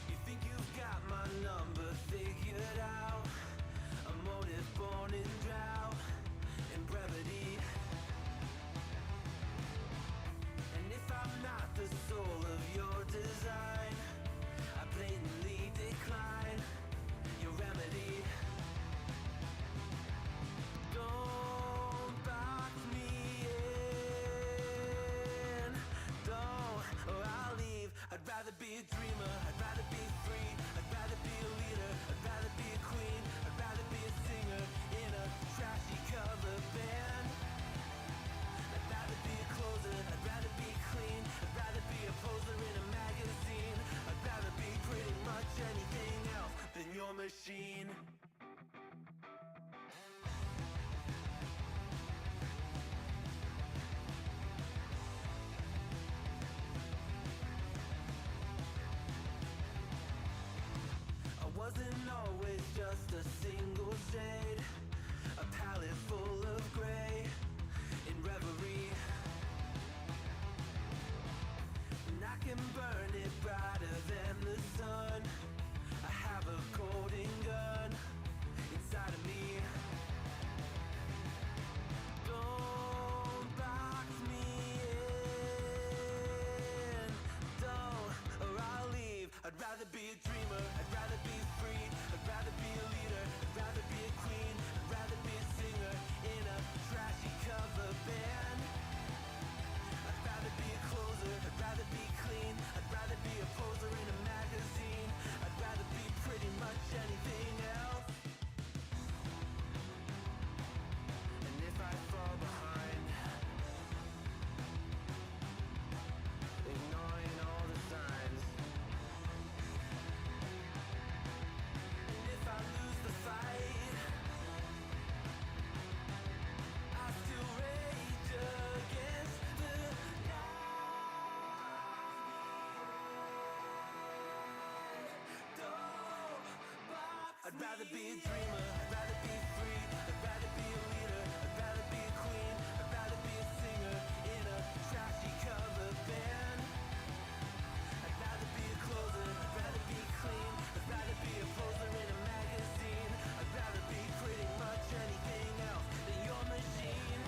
You think you've got my number figured out? A motive born in drought and brevity. And if I'm not the soul of your design, I blatantly decline your remedy. Don't box me in, don't, or I'll leave. I'd rather be a dreamer, I'd rather be free, I'd rather be a leader, I'd rather be a queen, I'd rather be a singer in a trashy cover band. I'd rather be a closer, I'd rather be clean, I'd rather be a poser in a magazine, I'd rather be pretty much anything else than your machine. Wasn't always just a single shade, a palette full of gray in reverie. And I can burn it brighter than the sun. I have a golden gun inside of me. Don't box me in, don't, or I'll leave. I'd rather be a dreamer, I'd rather be free, I'd rather be a leader, I'd rather be a queen, I'd rather be a singer in a trashy cover band. I'd rather be a closer, I'd rather be clean, I'd rather be a poser in a magazine, I'd rather be pretty much anything else. And if I fall behind, ignoring all the signs, if I lose the fight, I still rage against the night. Don't box I'd rather be a dreamer, I'd rather be free, I'd rather be a leader, I'd rather be a queen, I'd rather be a singer in a trashy cover band. I'd rather be a closer, I'd rather be clean, I'd rather be a poser in a magazine, I'd rather be pretty much anything else than your machine.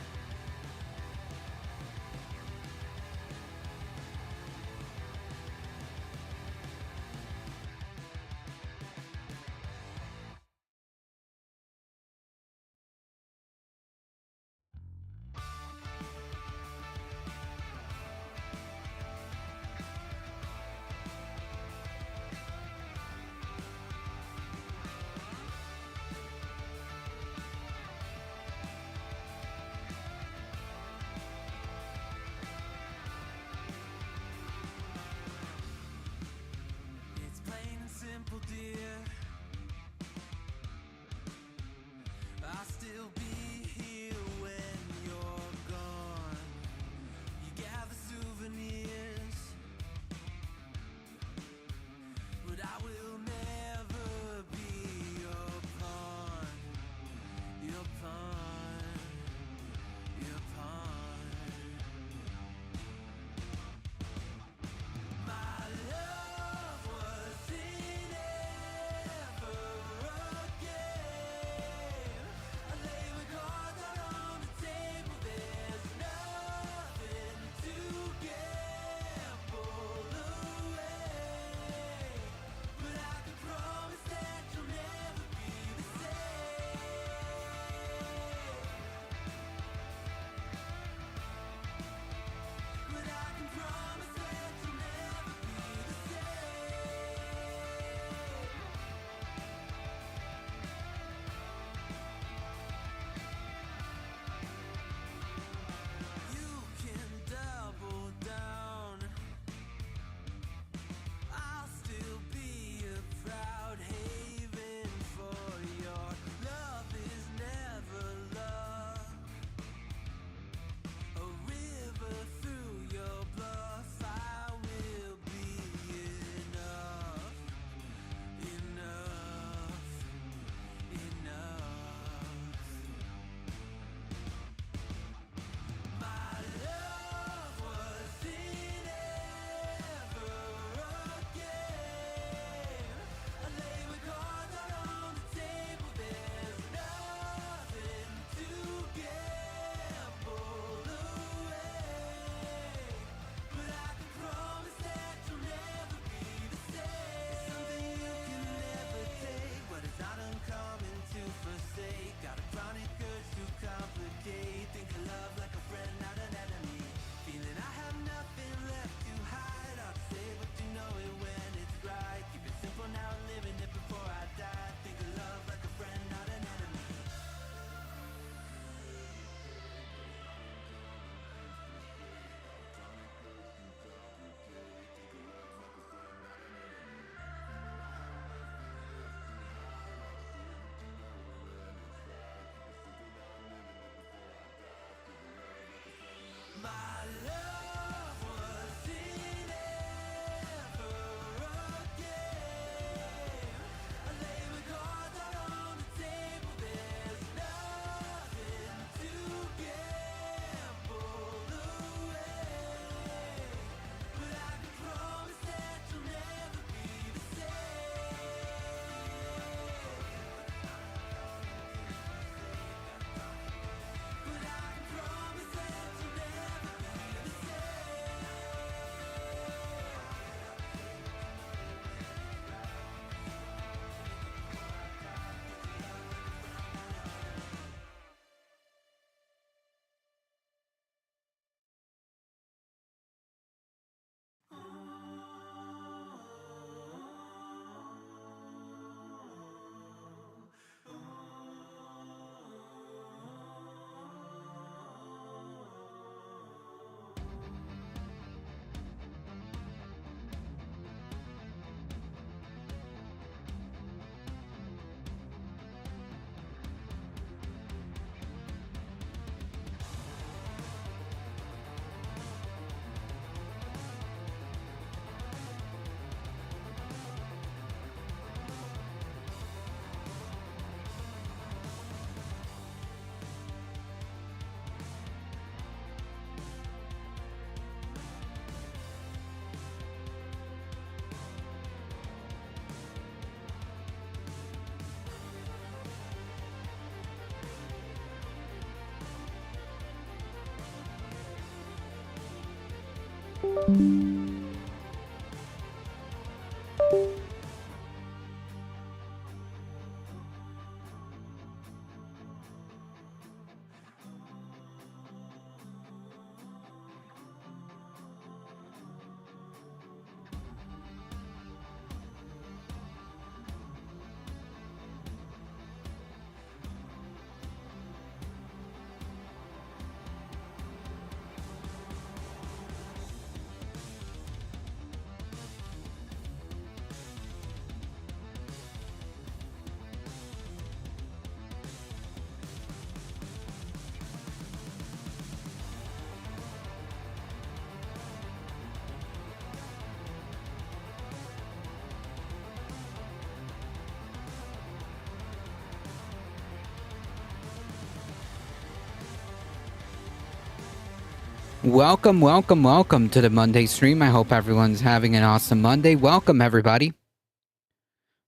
Welcome, welcome, welcome to the Monday stream. I hope everyone's having an awesome Monday. Welcome, everybody.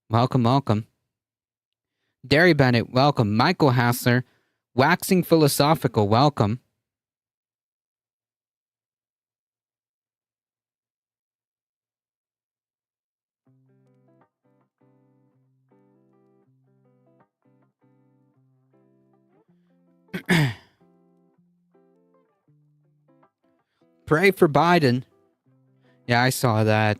Welcome, welcome. Derry Bennett, welcome. Michael Hassler, Waxing Philosophical, welcome. Pray for Biden. Yeah, I saw that.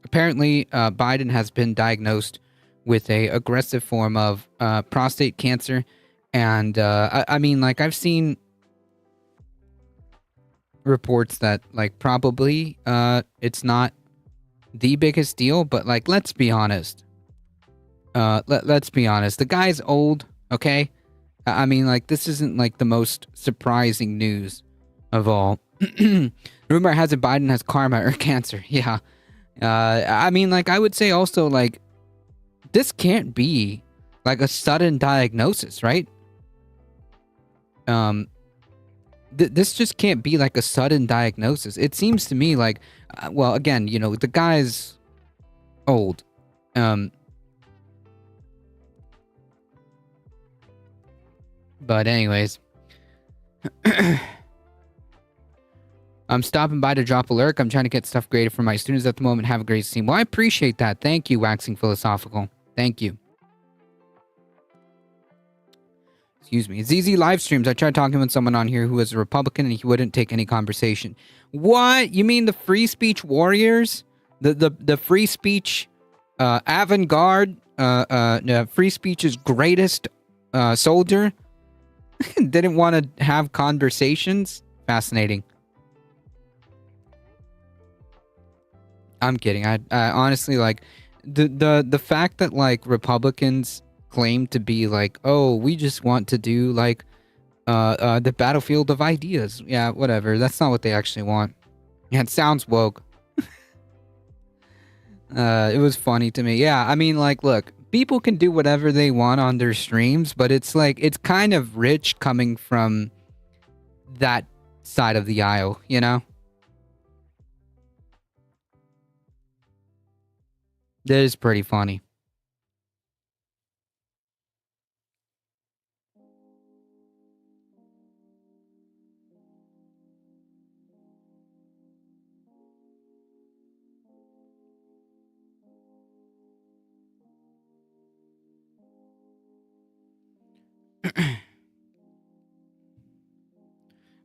Apparently, Biden has been diagnosed with a aggressive form of prostate cancer. And I mean, like, I've seen reports that, like, probably it's not the biggest deal, but, like, let's be honest. Let's be honest. The guy's old, okay? I mean, like, this isn't, like, the most surprising news of all. Rumor has it Biden has karma or cancer. Yeah. I mean, like, I would say also, like, this can't be, like, a sudden diagnosis, right? This just can't be, like, a sudden diagnosis. It seems to me like, well, again, you know, the guy's old. But anyways. I'm stopping by to drop a lurk. I'm trying to get stuff graded for my students at the moment. Have a great stream. Well, I appreciate that. Thank you, Waxing Philosophical. Thank you. Excuse me. ZZ live streams. I tried talking with someone on here who was a Republican and he wouldn't take any conversation. What? You mean the free speech warriors? The free speech avant-garde, free speech's greatest soldier? Didn't want to have conversations? Fascinating. I'm kidding. I honestly, like, the fact that, like, Republicans claim to be like, oh, we just want to do, like, the battlefield of ideas. Yeah, whatever. That's not what they actually want. Yeah, it sounds woke. It was funny to me. Yeah, I mean, like, look, people can do whatever they want on their streams, but it's like, it's kind of rich coming from that side of the aisle, you know? That is pretty funny.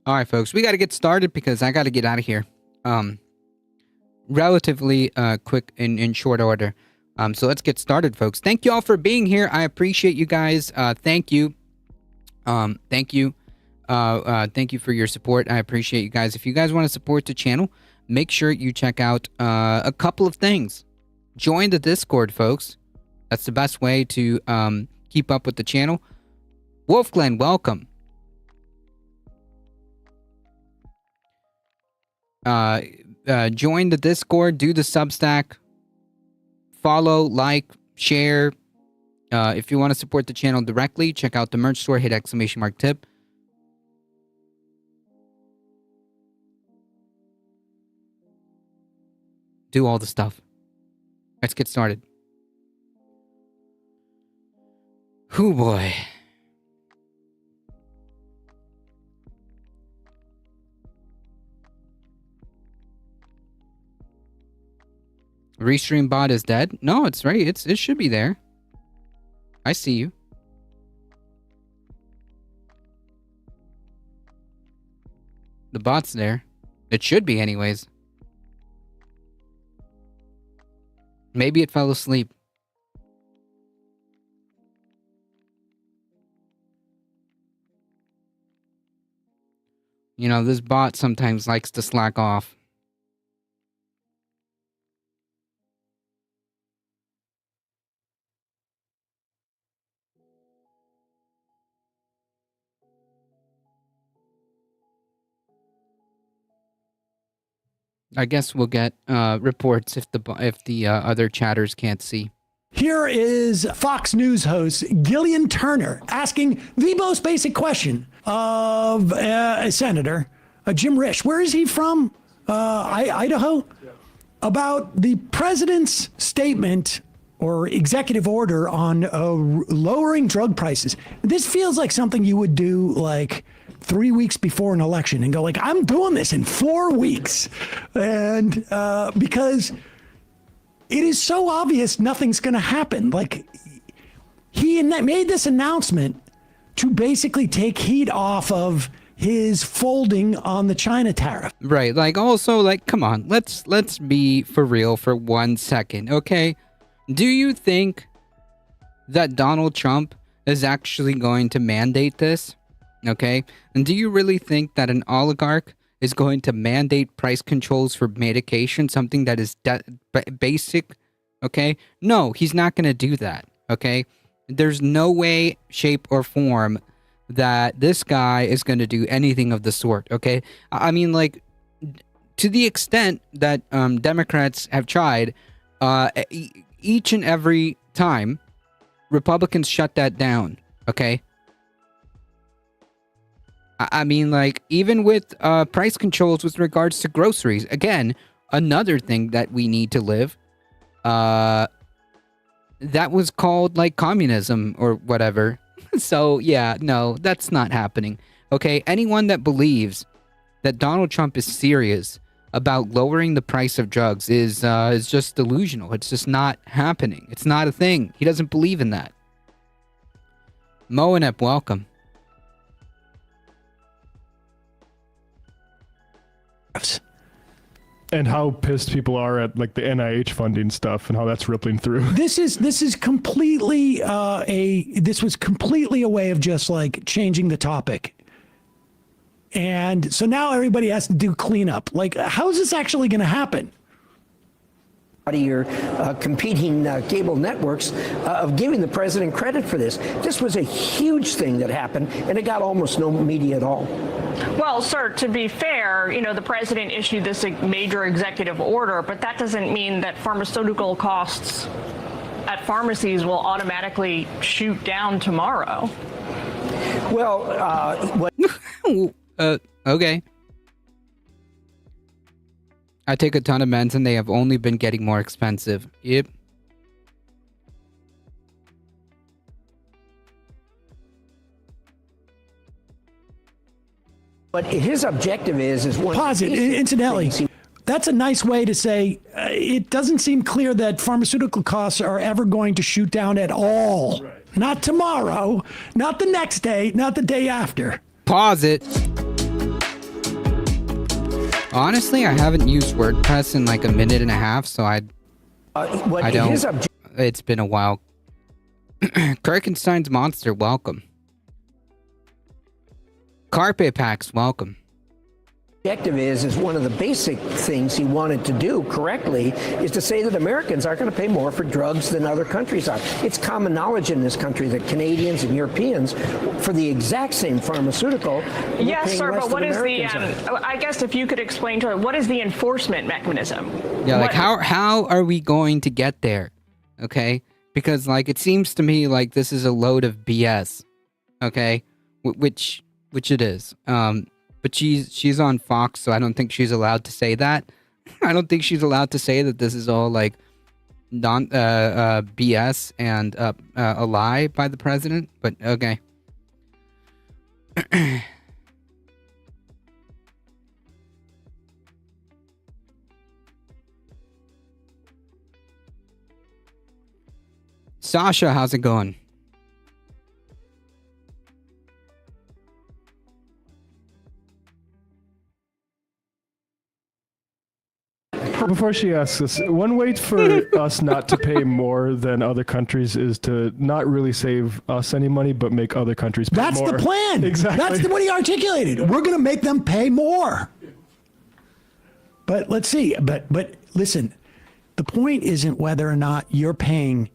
All right, folks, we got to get started because I got to get out of here. Relatively quick in short order. So let's get started, folks. Thank you all for being here. I appreciate you guys. Thank you. Thank you. Thank you for your support. I appreciate you guys. If you guys want to support the channel, make sure you check out a couple of things. Join the Discord, folks. That's the best way to keep up with the channel. Wolfglen, welcome. Join the Discord, do the Substack, follow, like, share. If you want to support the channel directly, check out the merch store, hit !tip. Do all the stuff. Let's get started. Hoo boy. Restream bot is dead? No, it's right. It should be there. I see you. The bot's there. It should be anyways. Maybe it fell asleep. You know, this bot sometimes likes to slack off. I guess we'll get reports if the other chatters can't see. Here is Fox News host Gillian Turner asking the most basic question of a senator, Jim Risch. Where is he from? Idaho? Yeah. About the president's statement or executive order on lowering drug prices. This feels like something you would do like 3 weeks before an election and go like, I'm doing this in 4 weeks. And because it is so obvious nothing's going to happen. Like, he made this announcement to basically take heat off of his folding on the China tariff. Right. Like, also, like, come on, let's be for real for 1 second, okay? Do you think that Donald Trump is actually going to mandate this? Okay? And do you really think that an oligarch is going to mandate price controls for medication, something that is basic? Okay? No, he's not going to do that. Okay? There's no way, shape, or form that this guy is going to do anything of the sort. Okay? I mean, like, to the extent that Democrats have tried, each and every time, Republicans shut that down. Okay? I mean, like, even with price controls with regards to groceries, again, another thing that we need to live, that was called, like, communism or whatever. So, yeah, no, that's not happening. Okay, anyone that believes that Donald Trump is serious about lowering the price of drugs is just delusional. It's just not happening. It's not a thing. He doesn't believe in that. Moanep, welcome. And how pissed people are at like the NIH funding stuff and how that's rippling through. This is completely this was completely a way of just like changing the topic. And so now everybody has to do cleanup. Like, how is this actually going to happen? Out of your competing cable networks of giving the president credit for this. This was a huge thing that happened, and it got almost no media at all. Well, sir, to be fair, you know, the president issued this major executive order, but that doesn't mean that pharmaceutical costs at pharmacies will automatically shoot down tomorrow. Well, Okay. I take a ton of meds and they have only been getting more expensive. Yep. but his objective is one. Pause it. Incidentally, that's a nice way to say it doesn't seem clear that pharmaceutical costs are ever going to shoot down at all. Right. Not tomorrow, not the next day, not the day after. Pause it. Honestly, I haven't used WordPress in like a minute and a half, so I don't. It's been a while. Kirkenstein's Monster, welcome. Carpe Packs, welcome. Objective is one of the basic things he wanted to do correctly is to say that Americans are going to pay more for drugs than other countries are. It's common knowledge in this country that Canadians and Europeans, for the exact same pharmaceutical, yes, sir. But what is the? I guess if you could explain to it, what is the enforcement mechanism? Yeah, like how are we going to get there? Okay, because like it seems to me like this is a load of BS. Okay, which it is. But she's on Fox, so I don't think she's allowed to say that. I don't think she's allowed to say that this is all like BS and a lie by the president. But okay. Sasha, how's it going? Before she asks us, one way for us not to pay more than other countries is to not really save us any money, but make other countries pay That's more. the plan. Exactly. That's what he articulated. We're going to make them pay more. But let's see. But listen, the point isn't whether or not you're paying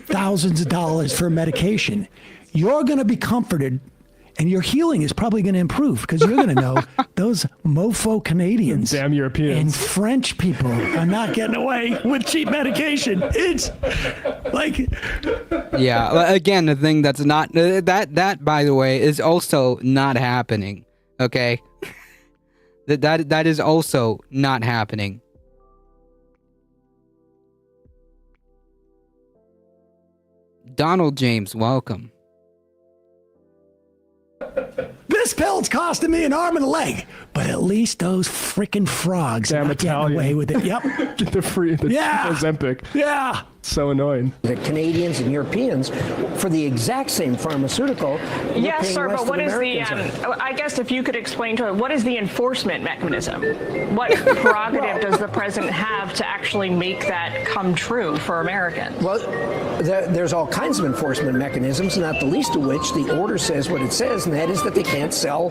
thousands of dollars for medication. You're going to be comforted, and your healing is probably going to improve because you're going to know those mofo Canadians Damn Europeans. and French people are not getting away with cheap medication. It's like, Yeah, again, the thing that's not that by the way is also not happening. Okay, that is also not happening. Donald James, welcome. this pill's costing me an arm and a leg, but at least those freaking frogs are Damn not getting Italian. away with it. Yep. Get the free, the Yeah. Ozempic. Yeah. So annoying. The Canadians and Europeans, for the exact same pharmaceutical, we're Yes, paying sir, less but what than is the, Americans are. I guess if you could explain to it, what is the enforcement mechanism? What prerogative does the president have to actually make that come true for Americans? Well, there's all kinds of enforcement mechanisms, not the least of which the order says what it says, and that is that they can't sell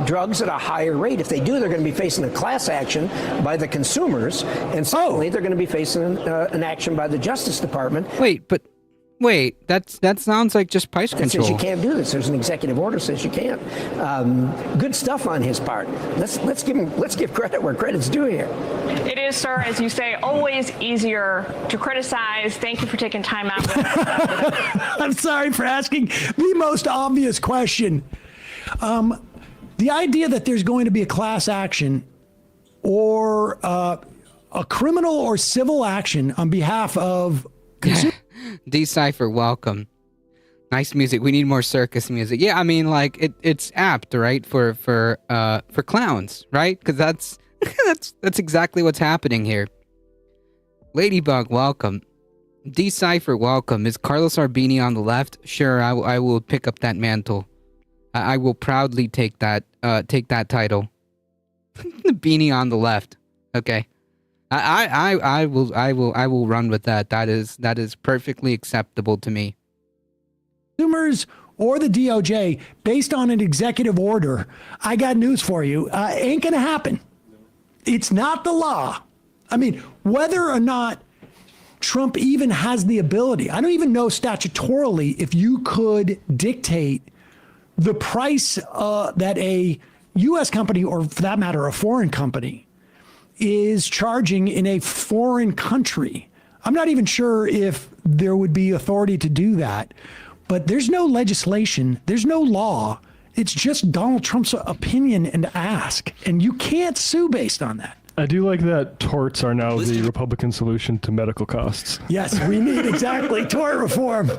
drugs at a higher rate. If they do, they're going to be facing a class action by the consumers, and secondly, they're going to be facing an action by the Justice Department. Wait, that sounds like just price It says control. you can't do this. There's an executive order that says you can't. Good stuff on his part. Let's give credit where credit's due here. It is, sir, as you say, always easier to criticize. Thank you for taking time out with us. I'm sorry for asking the most obvious question. The idea that there's going to be a class action or a criminal or civil action on behalf of consumers. Decipher, welcome. Nice music. We need more circus music. Yeah, I mean, like it's apt, right, for clowns, right? Because that's that's exactly what's happening here. Ladybug, welcome. Decipher, welcome. Is Carlos Arbini on the left? Sure, I will pick up that mantle. I will proudly take that title. The beanie on the left. Okay. I will run with that. That is perfectly acceptable to me. Consumers or the DOJ based on an executive order, I got news for you. Ain't going to happen. It's not the law. I mean, whether or not Trump even has the ability, I don't even know statutorily if you could dictate the price that a U.S. company, or for that matter, a foreign company, is charging in a foreign country. I'm not even sure if there would be authority to do that, but there's no legislation, there's no law. It's just Donald Trump's opinion and ask, and you can't sue based on that. I do like that torts are now the Republican solution to medical costs. Yes, we need exactly tort reform.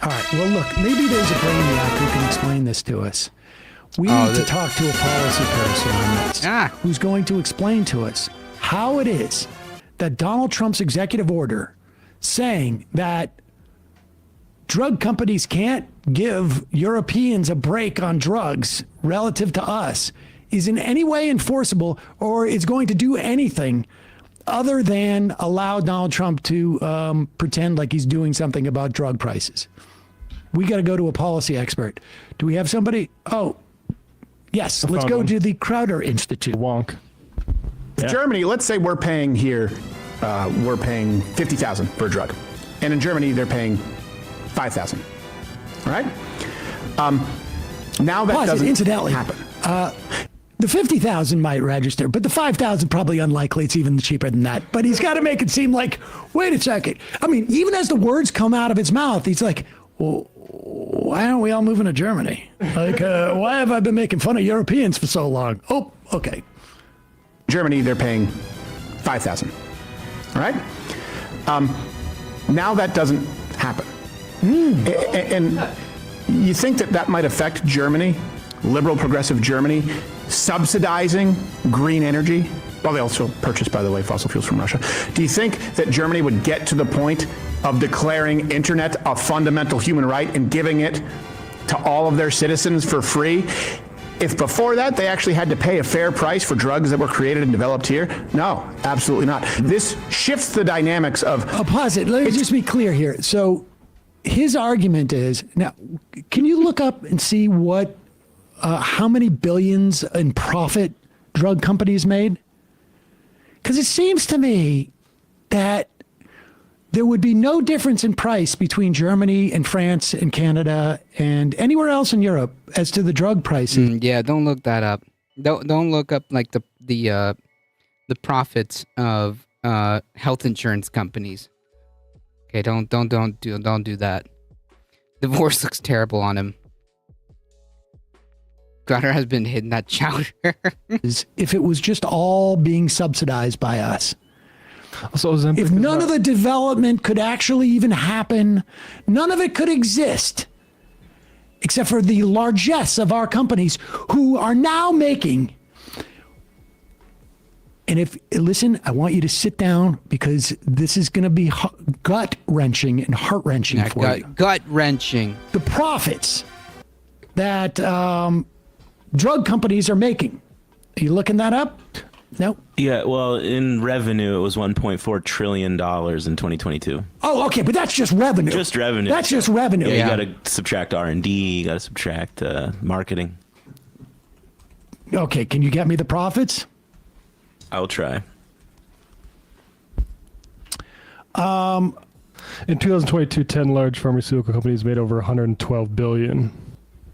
All right, well, look, maybe there's a brainiac who can explain this to us. We need to talk to a policy person on this who's going to explain to us how it is that Donald Trump's executive order saying that drug companies can't give Europeans a break on drugs relative to us is in any way enforceable or is going to do anything other than allow Donald Trump to pretend like he's doing something about drug prices. We got to go to a policy expert. Do we have somebody? Oh, yes. Let's go to the Crowder Institute. Wonk. Germany, let's say we're paying here, we're paying $50,000 for a drug. And in Germany, they're paying $5,000. All right? Now that Plus, doesn't incidentally, happen. the 50,000 might register, but the 5,000 probably unlikely. It's even cheaper than that. But he's got to make it seem like, wait a second. I mean, even as the words come out of his mouth, he's like, well, why aren't we all moving to Germany? Like, why have I been making fun of Europeans for so long? Oh, okay. Germany, they're paying $5,000. All right? Now that doesn't happen. And you think that might affect Germany, liberal progressive Germany, subsidizing green energy Well, they also purchase, by the way, fossil fuels from Russia. Do you think that Germany would get to the point of declaring internet a fundamental human right and giving it to all of their citizens for free if before that they actually had to pay a fair price for drugs that were created and developed here? No, absolutely not. This shifts the dynamics of... Pause it. Let me just be clear here. So his argument is, now, can you look up and see what, how many billions in profit drug companies made? Because it seems to me that there would be no difference in price between Germany and France and Canada and anywhere else in Europe as to the drug pricing. Yeah, don't look that up. Don't look up like the profits of health insurance companies. Okay, don't do that. Divorce looks terrible on him. Crowder has been hitting that chowder. If it was just all being subsidized by us. So Ozempic If none of the development could actually even happen, none of it could exist, except for the largesse of our companies who are now making. And if, listen, I want you to sit down because this is going to be gut wrenching and heart wrenching for you. Gut wrenching. The profits that drug companies are making. Are you looking that up? No. Yeah, well, in revenue, it was $1.4 trillion in 2022. Oh, okay, but that's just revenue. Just revenue. That's just revenue. Yeah, you got to subtract R&D, you got to subtract marketing. Okay, can you get me the profits? I'll try. In 2022, 10 large pharmaceutical companies made over 112 billion.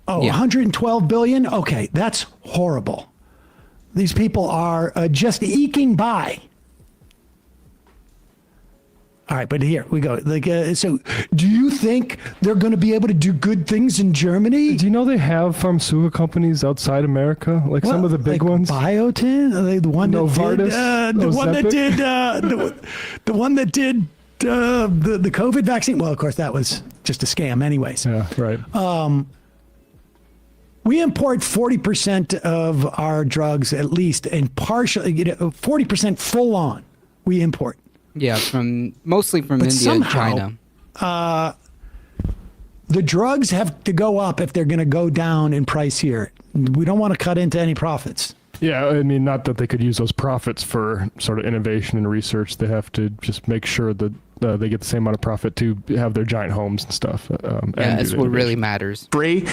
Oh, Yeah. 112 billion? Okay, that's horrible. These people are just eking by. All right, but here we go. Like, so, do you think they're going to be able to do good things in Germany? Do you know they have pharmaceutical companies outside America? Like some of the big like ones? Biotin, the one that Novartis, did, the one that Ozempic? did, the one that did the COVID vaccine. Well, of course, that was just a scam, anyways. Yeah, right. We import 40% of our drugs, at least, and partially, 40% full on. We import. Yeah, mostly from But India somehow, and China. The drugs have to go up if they're going to go down in price here. We don't want to cut into any profits. Yeah, I mean, not that they could use those profits for sort of innovation and research. They have to just make sure that they get the same amount of profit to have their giant homes and stuff. Yeah, and that's do what innovation. really matters. free.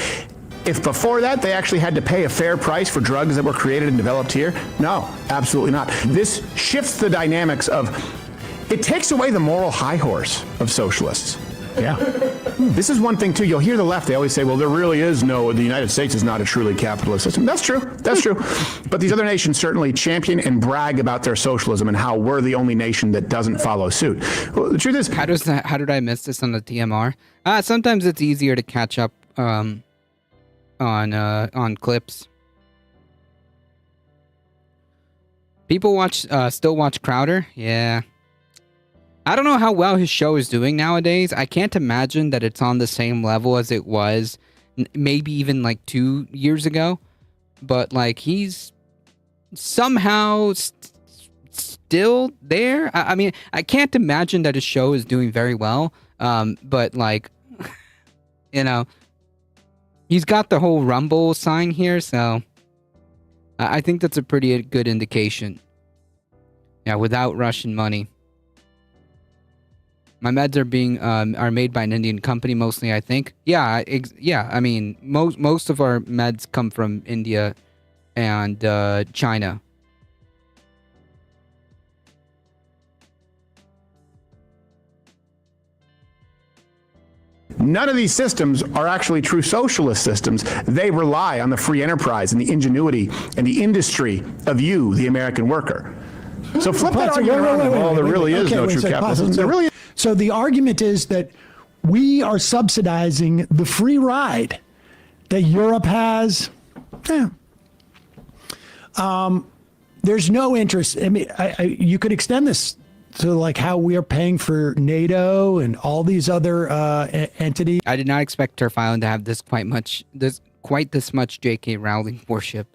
If before that they actually had to pay a fair price for drugs that were created and developed here? No, absolutely not. This shifts the dynamics of, it takes away the moral high horse of socialists. Yeah. This is one thing too, you'll hear the left, they always say, well, there really is no, the United States is not a truly capitalist system. That's true, But these other nations certainly champion and brag about their socialism and how we're the only nation that doesn't follow suit. Well, the truth is, How did I miss this on the TMR? Sometimes it's easier to catch up on clips. People still watch Crowder. Yeah. I don't know how well his show is doing nowadays. I can't imagine that it's on the same level as it was maybe even like 2 years ago. But like he's somehow still there. I mean, I can't imagine that his show is doing very well. But like, he's got the whole Rumble sign here, so I think that's a pretty good indication. Yeah, without Russian money. My meds are made by an Indian company mostly, I think. Yeah, I mean, most of our meds come from India and China. none of these systems are actually true socialist systems. They rely on the free enterprise and the ingenuity and the industry of you, the American worker. So flip that argument around. Well, there really is no true capitalism. There really is. So the argument is that we are subsidizing the free ride that Europe has. There's no interest. I mean, you could extend this to like how we are paying for NATO and all these other entities. I did not expect Turf Island to have quite this much J.K. Rowling worship.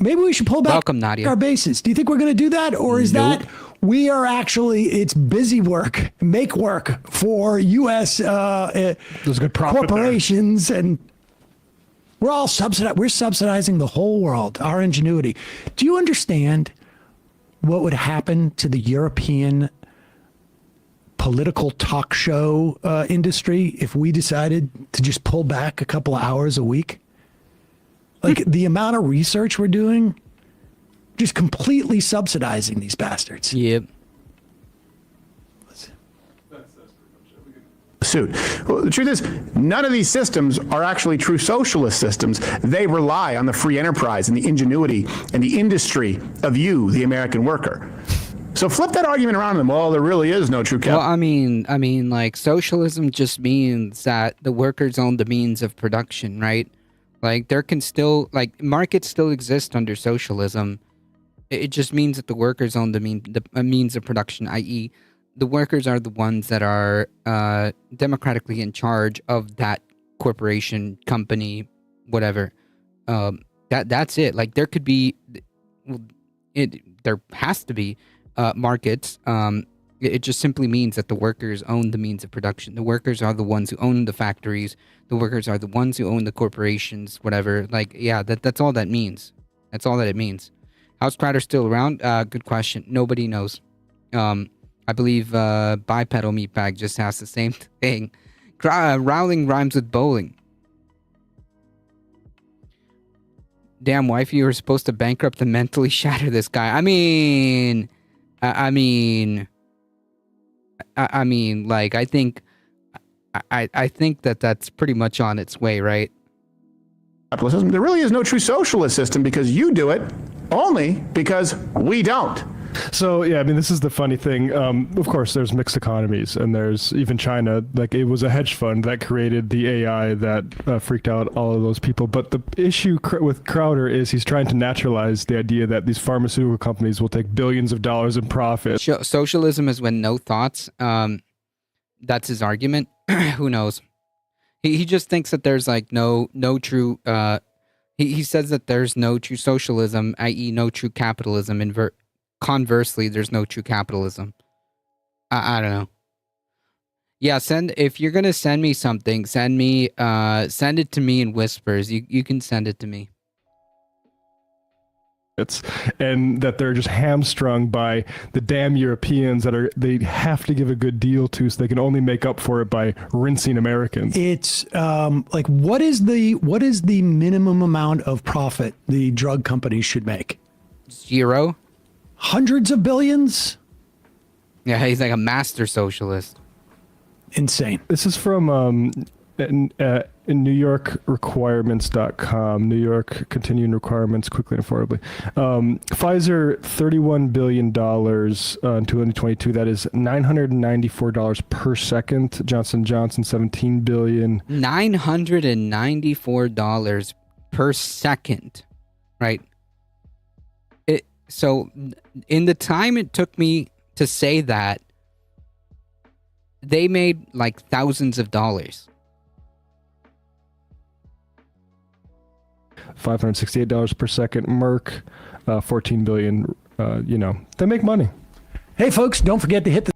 maybe we should pull back Welcome, Nadia. our bases. Do you think we're going to do that? Or is that we are actually, it's busy work, make work for U.S. There's a good profit corporations and we're all subsidizing the whole world, our ingenuity. Do you understand what would happen to the European political talk show industry if we decided to just pull back a couple of hours a week? Like the amount of research we're doing, just completely subsidizing these bastards. Yep. Suit. Well, the truth is, none of these systems are actually true socialist systems. They rely on the free enterprise and the ingenuity and the industry of you, the American worker. So flip that argument around to them. Well, there really is no true Well, capital. I mean, like socialism just means that the workers own the means of production, right? Like there can still, like markets still exist under socialism. It just means that the workers own the means of production, i.e., the workers are the ones that are democratically in charge of that corporation, company, whatever. That's it. Like there could be, there has to be markets. It just simply means that the workers own the means of production. The workers are the ones who own the factories. The workers are the ones who own the corporations, whatever. Like, yeah, that's all that means. That's all that it means. How's Crowder still around? Good question. Nobody knows. I believe Bipedal Meatbag just asked the same thing. Rowling rhymes with bowling. Damn, wifey, you were supposed to bankrupt and mentally shatter this guy. I mean, like, I think that that's pretty much on its way, right? Capitalism. There really is no true socialist system because you do it only because we don't. So, yeah, I mean, this is the funny thing. Of course, there's mixed economies, and there's even China. Like, it was a hedge fund that created the AI that freaked out all of those people. But the issue with Crowder is he's trying to naturalize the idea that these pharmaceutical companies will take billions of dollars in profit. Socialism is when no thoughts. That's his argument. Who knows? He just thinks that there's like no true. He says that there's no true socialism, i.e., no true capitalism. Conversely, there's no true capitalism. I don't know. Yeah, if you're gonna send me something, send it to me in whispers. You can send it to me. And that they're just hamstrung by the damn Europeans they have to give a good deal to, so they can only make up for it by rinsing Americans. It's like what is the minimum amount of profit the drug companies should make? 0. Hundreds of billions? Yeah, he's like a master socialist. Insane. This is from New York requirements.com. New York continuing requirements quickly and affordably. Pfizer, $31 billion in 2022. That is $994 per second. Johnson & Johnson, $17 billion. $994 per second, right? So in the time it took me to say that, they made like thousands of dollars. $568 per second. Merck, $14 billion. They make money. Hey, folks, don't forget to hit the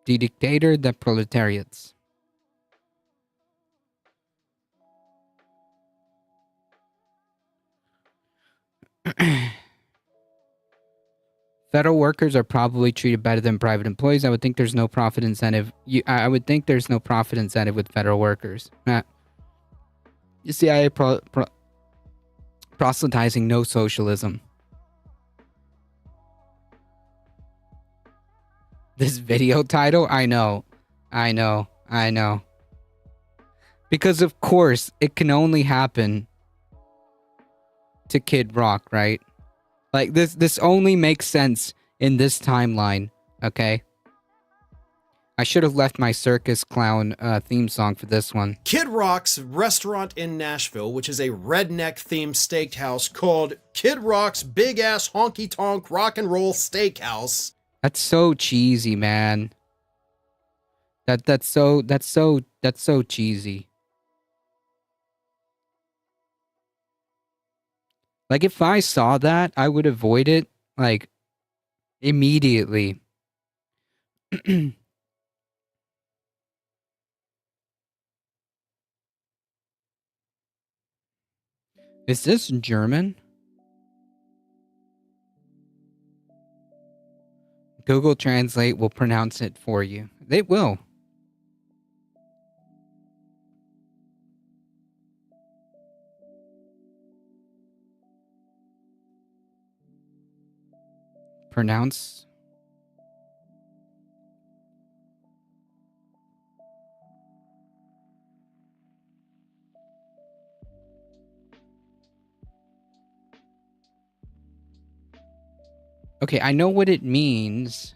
The dictator, the proletariats. Federal workers are probably treated better than private employees. I would think there's no profit incentive. I would think there's no profit incentive with federal workers. CIA proselytizing no socialism. This video title? I know. Because of course, it can only happen to Kid Rock, right? Like, this only makes sense in this timeline, okay? I should have left my circus clown theme song for this one. Kid Rock's restaurant in Nashville, which is a redneck-themed steakhouse called Kid Rock's Big Ass Honky Tonk Rock and Roll Steakhouse. That's so cheesy, man. That's so cheesy. Like, if I saw that, I would avoid it, like, immediately. Is this German? Google Translate will pronounce it for you. They will. Pronounce. Okay, I know what it means.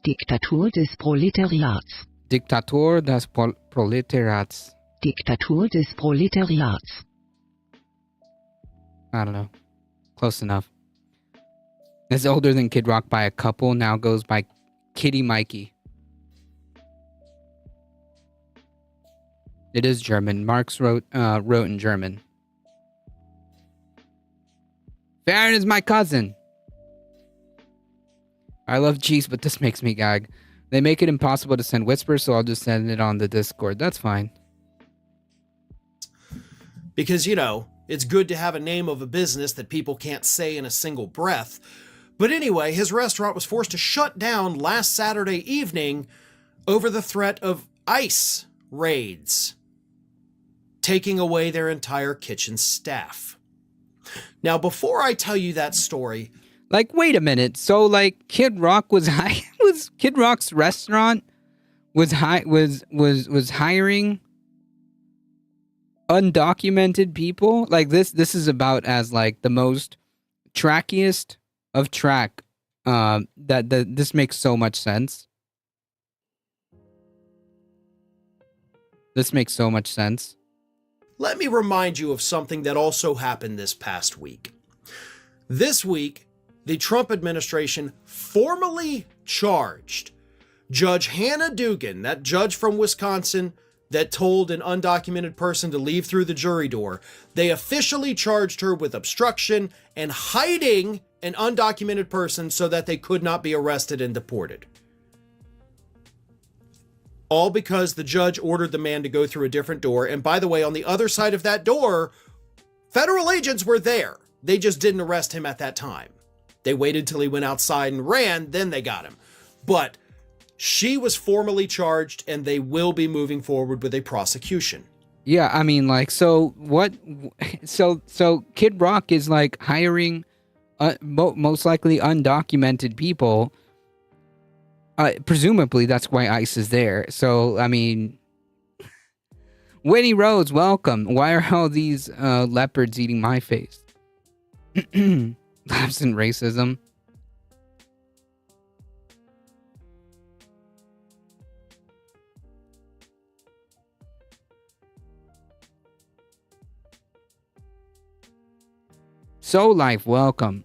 Diktatur des Proletariats. Diktatur des Proletariats. Diktatur des Proletariats. I don't know. Close enough. It's older than Kid Rock by a couple, now goes by Kitty Mikey. It is German. Marx wrote in German. Farron is my cousin. I love cheese, but this makes me gag. They make it impossible to send Whisper, so I'll just send it on the Discord. That's fine. Because, you know, it's good to have a name of a business that people can't say in a single breath. But anyway, his restaurant was forced to shut down last Saturday evening over the threat of ICE raids, taking away their entire kitchen staff. Now, before I tell you that story... Like, wait a minute. So, like, Kid Rock was Kid Rock's restaurant was hiring undocumented people? Like, this is about as, like, the most trackiest of track. This makes so much sense. This makes so much sense. Let me remind you of something that also happened this past week. This week, the Trump administration formally charged Judge Hannah Dugan, that judge from Wisconsin that told an undocumented person to leave through the jury door. They officially charged her with obstruction and hiding an undocumented person so that they could not be arrested and deported. All because the judge ordered the man to go through a different door. And by the way, on the other side of that door, federal agents were there. They just didn't arrest him at that time. They waited till he went outside and ran, then they got him. But she was formally charged, and they will be moving forward with a prosecution. Yeah, I mean, like, so what? So Kid Rock is like hiring, most likely undocumented people. Presumably, that's why ICE is there. So, I mean, Whitney Rhodes, welcome. Why are all these leopards eating my face? Absent racism. So Life, welcome.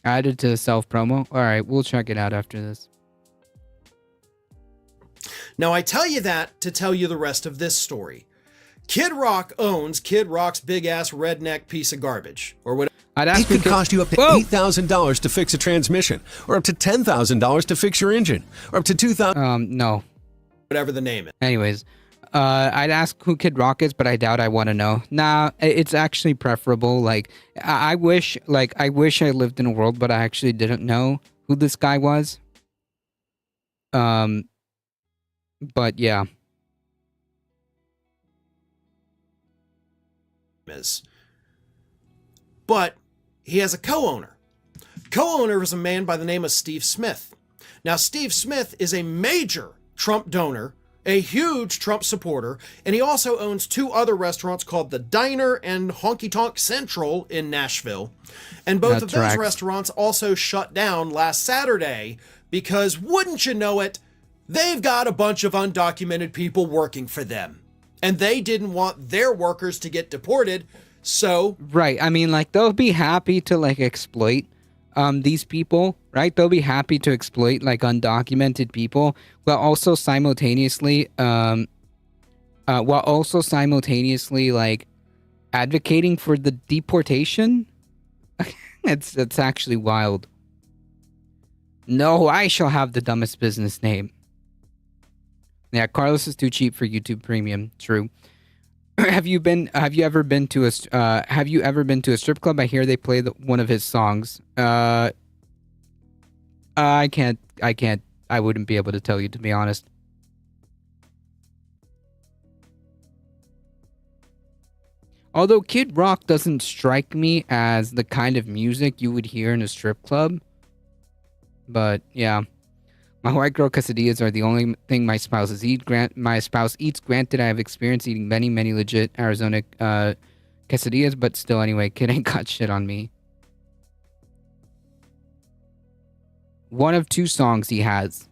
Added to the self promo. All right, we'll check it out after this. Now, I tell you that to tell you the rest of this story. Kid Rock owns Kid Rock's big-ass redneck piece of garbage, or whatever. It could cost you up to $8,000 to fix a transmission, or up to $10,000 to fix your engine, or up to $2,000. No. Whatever the name is. Anyways, I'd ask who Kid Rock is, but I doubt I want to know. Nah, it's actually preferable. Like, I wish I lived in a world, but I actually didn't know who this guy was. But yeah. But he has a co-owner. Co-owner is a man by the name of Steve Smith. Now, Steve Smith is a major Trump donor, a huge Trump supporter, and he also owns 2 other restaurants called The Diner and Honky Tonk Central in Nashville. And both of those restaurants also shut down last Saturday because, wouldn't you know it, they've got a bunch of undocumented people working for them. And they didn't want their workers to get deported, so... Right, I mean, like, they'll be happy to, like, exploit these people, right? They'll be happy to exploit, like, undocumented people, while also simultaneously, like, advocating for the deportation. That's actually wild. No, I shall have the dumbest business name. Yeah, Carlos is too cheap for YouTube Premium. True. Have you ever been to a strip club? I hear they play one of his songs. I wouldn't be able to tell you, to be honest. Although Kid Rock doesn't strike me as the kind of music you would hear in a strip club. But yeah. My white girl quesadillas are the only thing my spouse eats. Granted, I have experience eating many, many legit Arizona quesadillas, but still, anyway, kid ain't got shit on me. One of 2 songs he has.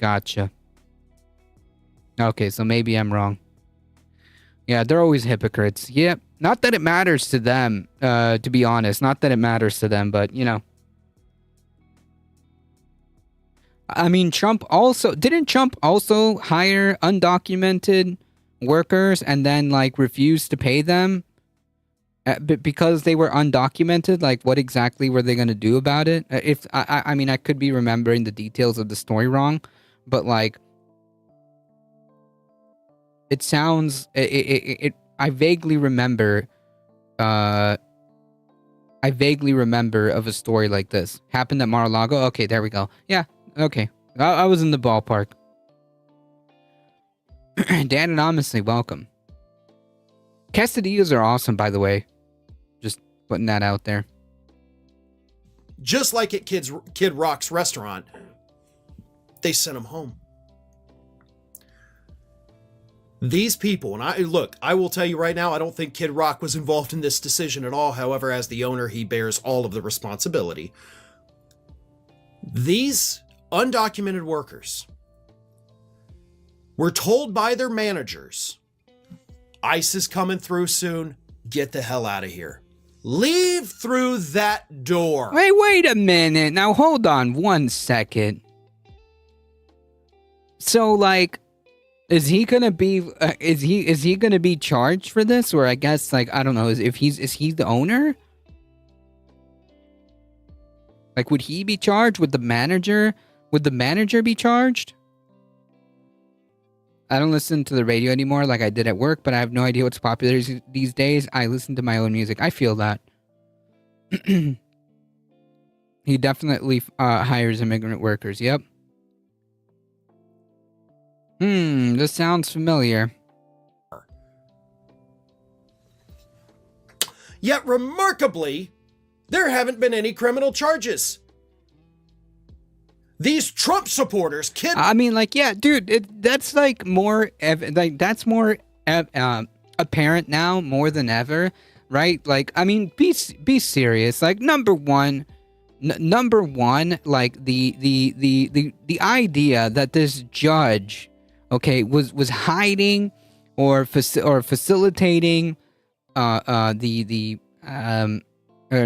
Gotcha. Okay, so maybe I'm wrong. Yeah, they're always hypocrites. Yeah, not that it matters to them, to be honest. Not that it matters to them, but, you know. I mean, didn't Trump also hire undocumented workers and then, like, refuse to pay them because they were undocumented? Like, what exactly were they going to do about it? I mean, I could be remembering the details of the story wrong, but, like, it sounds, I vaguely remember of a story like this. Happened at Mar-a-Lago? Okay, there we go. Yeah. Okay, I was in the ballpark. Dan Anonymously, welcome. Quesadillas are awesome, by the way. Just putting that out there. Just like at Kid Rock's restaurant, they sent him home. These people, and I will tell you right now, I don't think Kid Rock was involved in this decision at all. However, as the owner, he bears all of the responsibility. These undocumented workers were told by their managers, ICE is coming through soon, get the hell out of here. Leave through that door. Hey, wait a minute. Now, hold on 1 second. So, like, is he gonna be charged for this? Or I guess, like, I don't know, is he the owner? Like, would he be charged? Would the manager be charged? I don't listen to the radio anymore like I did at work, but I have no idea what's popular these days. I listen to my own music. I feel that. He definitely hires immigrant workers. Yep. This sounds familiar. Yet, remarkably, there haven't been any criminal charges. These Trump supporters, I mean, like, yeah, dude, that's like more, that's more apparent now more than ever, right? Like, I mean, be serious. Like, number one, like the idea that this judge, okay, was hiding or facilitating or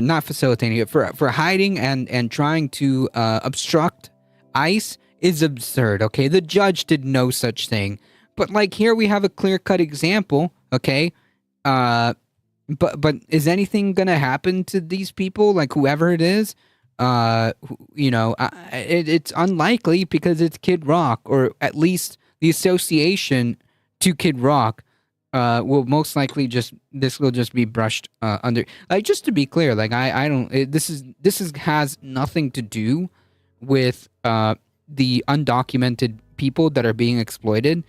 not facilitating it for hiding and trying to obstruct ICE is absurd. Okay, the judge did no such thing, but like here we have a clear-cut example. Okay, but is anything gonna happen to these people? Like whoever it is, it's unlikely because it's Kid Rock, or at least the association to Kid Rock will most likely this will just be brushed under. Like, just to be clear, like I don't. This has nothing to do with the undocumented people that are being exploited.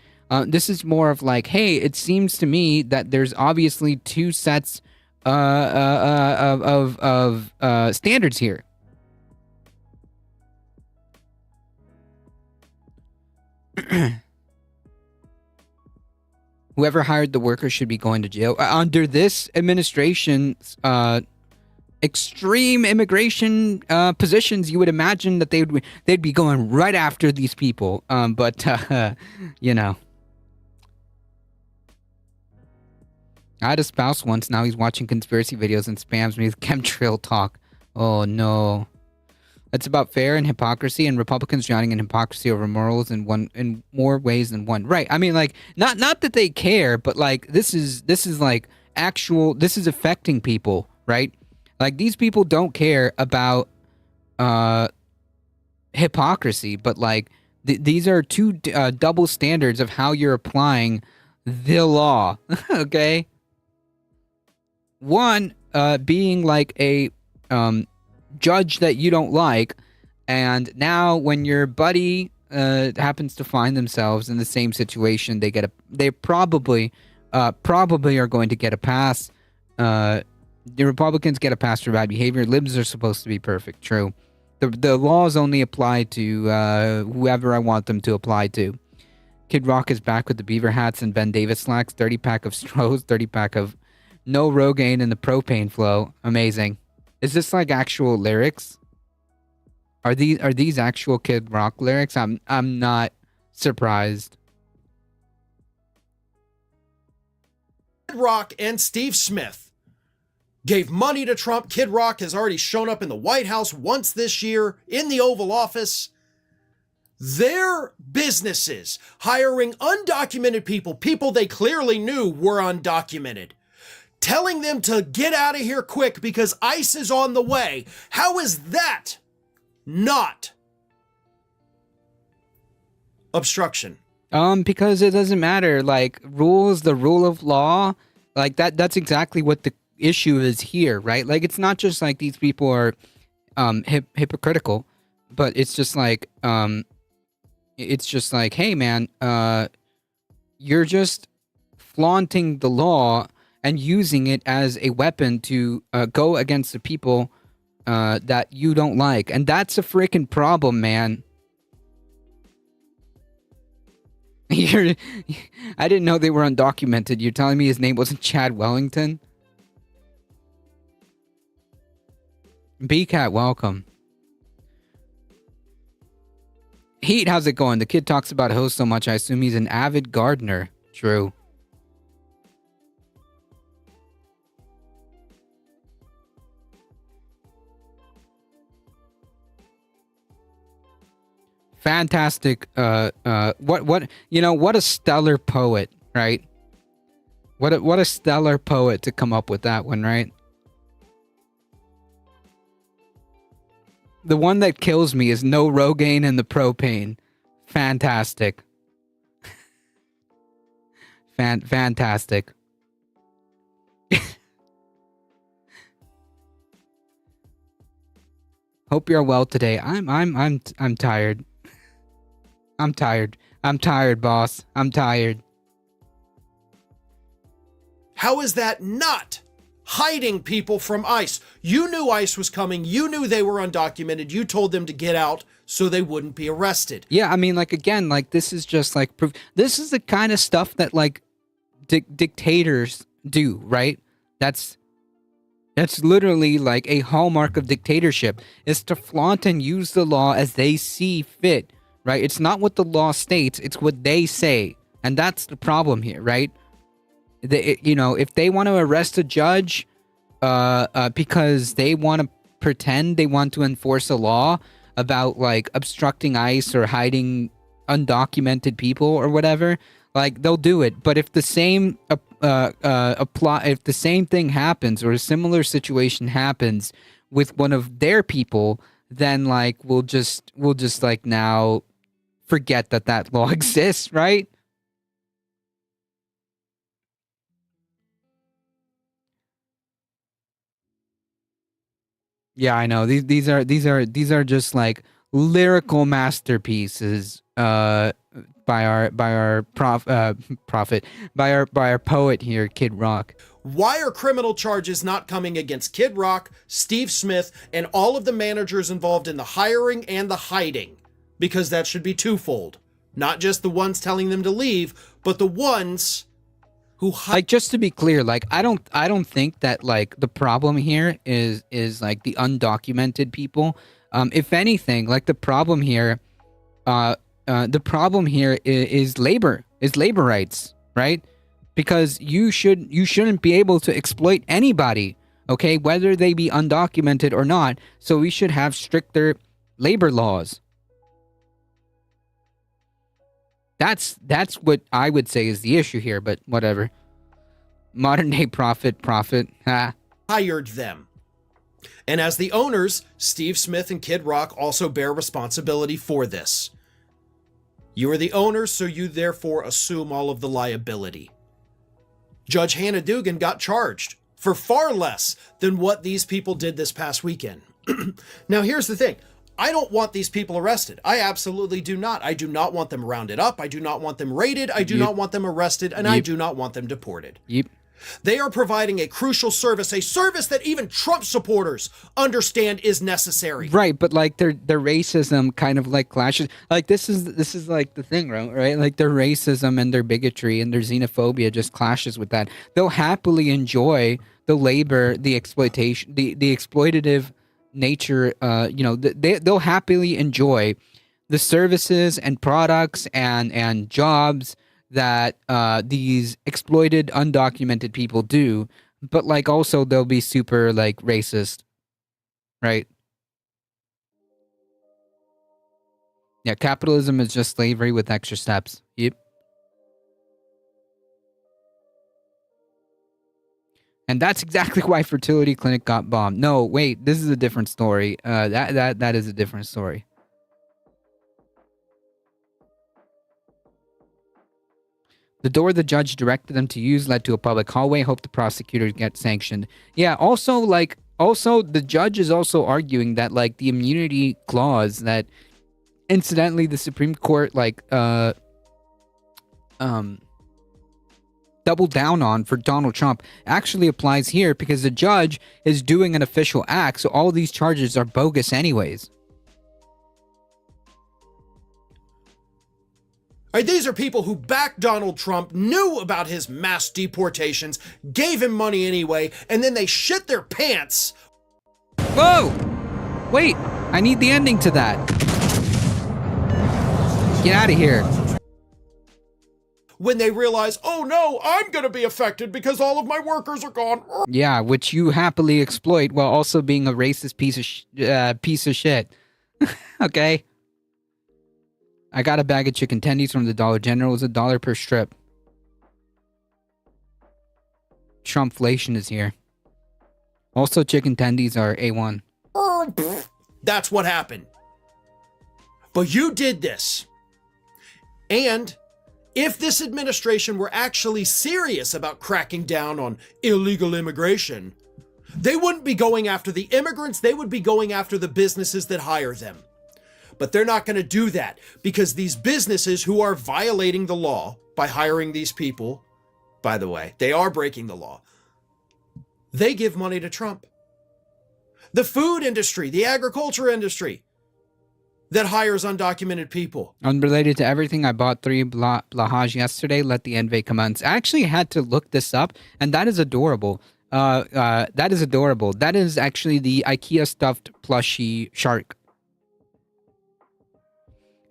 This is more of like, hey, it seems to me that there's obviously two sets of standards here. Whoever hired the workers should be going to jail. Under this administration's extreme immigration positions, you would imagine that they'd be going right after these people. But you know, I had a spouse once. Now he's watching conspiracy videos and spams me with chemtrail talk. Oh no. It's about fair and hypocrisy, and Republicans drowning in hypocrisy over morals in more ways than one. Right. I mean, like, not that they care, but like this is like actual. This is affecting people, right? Like, these people don't care about hypocrisy, but like these are two double standards of how you're applying the law. Okay. One being like a judge that you don't like, and now when your buddy happens to find themselves in the same situation, they probably are going to get a pass. The Republicans get a pass for bad behavior. Libs are supposed to be perfect. True. The laws only apply to whoever I want them to apply to. Kid Rock is back with the beaver hats and Ben Davis slacks. 30-pack of Strohs. 30-pack of no Rogaine in the propane flow. Amazing. Is this like actual lyrics? Are these actual Kid Rock lyrics? I'm not surprised. Kid Rock and Steve Smith gave money to Trump. Kid Rock has already shown up in the White House once this year, in the Oval Office. Their businesses hiring undocumented people they clearly knew were undocumented, telling them to get out of here quick because ICE is on the way. How is that not obstruction? Because it doesn't matter. Like, the rule of law, like that's exactly what the issue is here, right? Like, it's not just like these people are hypocritical, but it's just like hey man, you're just flaunting the law and using it as a weapon to go against the people that you don't like. And that's a freaking problem, man. I didn't know they were undocumented. You're telling me his name wasn't Chad Wellington? B-Cat, welcome. Heat, how's it going? The kid talks about hosts so much, I assume he's an avid gardener. True. Fantastic. What a stellar poet, right? What a stellar poet to come up with that one, right? The one that kills me is no Rogaine in the propane. Fantastic. Fantastic. Hope you're well today. I'm tired. I'm tired, boss. I'm tired. How is that not hiding people from ICE? You knew ICE was coming. You knew they were undocumented. You told them to get out so they wouldn't be arrested. Yeah, I mean, like, again, like, this is just like proof. This is the kind of stuff that like dictators do, right? That's literally like a hallmark of dictatorship, is to flaunt and use the law as they see fit. Right? It's not what the law states, it's what they say. And that's the problem here, right? If they want to arrest a judge because they want to pretend they want to enforce a law about like obstructing ICE or hiding undocumented people or whatever, like, they'll do it. But if the same if the same thing happens, or a similar situation happens with one of their people, then like we'll just like now forget that law exists, right? Yeah, I know. These are just like lyrical masterpieces by our poet here, Kid Rock. Why are criminal charges not coming against Kid Rock, Steve Smith, and all of the managers involved in the hiring and the hiding? Because that should be twofold. Not just the ones telling them to leave, but the ones who like, just to be clear, like I don't think that like the problem here is like the undocumented people. If anything, like the problem here is labor rights, right? Because you shouldn't be able to exploit anybody, okay, whether they be undocumented or not. So we should have stricter labor laws. That's what I would say is the issue here, but whatever. Modern day profit. hired them. And as the owners, Steve Smith and Kid Rock also bear responsibility for this. You are the owners, so you therefore assume all of the liability. Judge Hannah Dugan got charged for far less than what these people did this past weekend. Now, here's the thing. I don't want these people arrested. I absolutely do not. I do not want them rounded up. I do not want them raided. I do not want them arrested. And I do not want them deported. They are providing a crucial service, a service that even Trump supporters understand is necessary. Right, but like their racism kind of like clashes. Like this is like the thing, right? Like their racism and their bigotry and their xenophobia just clashes with that. They'll happily enjoy the labor, the exploitation, the exploitative nature. They'll happily enjoy the services and products and jobs that these exploited undocumented people do, but like also they'll be super like racist, right? Yeah, capitalism is just slavery with extra steps. Yep. And that's exactly why fertility clinic got bombed. No, wait, this is a different story. That is a different story. The door the judge directed them to use led to a public hallway. Hope the prosecutors get sanctioned. Yeah, also the judge is also arguing that like the immunity clause that incidentally the Supreme Court doubled down on for Donald Trump actually applies here because the judge is doing an official act, so all these charges are bogus anyways. Right, these are people who backed Donald Trump, knew about his mass deportations, gave him money anyway, and then they shit their pants. Whoa! Wait, I need the ending to that. Get out of here. When they realize, oh no, I'm gonna be affected because all of my workers are gone. Yeah, which you happily exploit while also being a racist piece of shit. Okay? I got a bag of chicken tendies from the Dollar General. It was $1 per strip. Trumpflation is here. Also, chicken tendies are A1. That's what happened. But you did this. And if this administration were actually serious about cracking down on illegal immigration, they wouldn't be going after the immigrants. They would be going after the businesses that hire them. But they're not going to do that because these businesses who are violating the law by hiring these people, by the way, they are breaking the law. They give money to Trump. The food industry, the agriculture industry that hires undocumented people. Unrelated to everything, I bought 3 Blahaj yesterday. Let the envy commence. I actually had to look this up, and that is adorable. That is adorable. That is actually the IKEA stuffed plushie shark.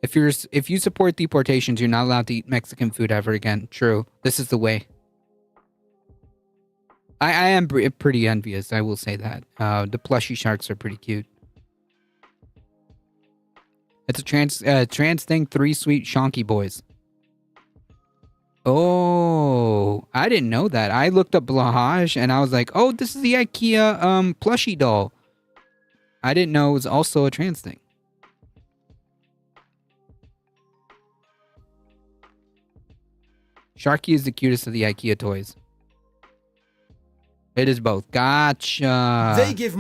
If you support deportations, you're not allowed to eat Mexican food ever again. True. This is the way. I am pretty envious, I will say that. The plushy sharks are pretty cute. It's a trans thing, 3 sweet shonky boys. Oh, I didn't know that. I looked up Blahaj and I was like, oh, this is the IKEA plushie doll. I didn't know it was also a trans thing. Sharky is the cutest of the IKEA toys. It is both. Gotcha. They give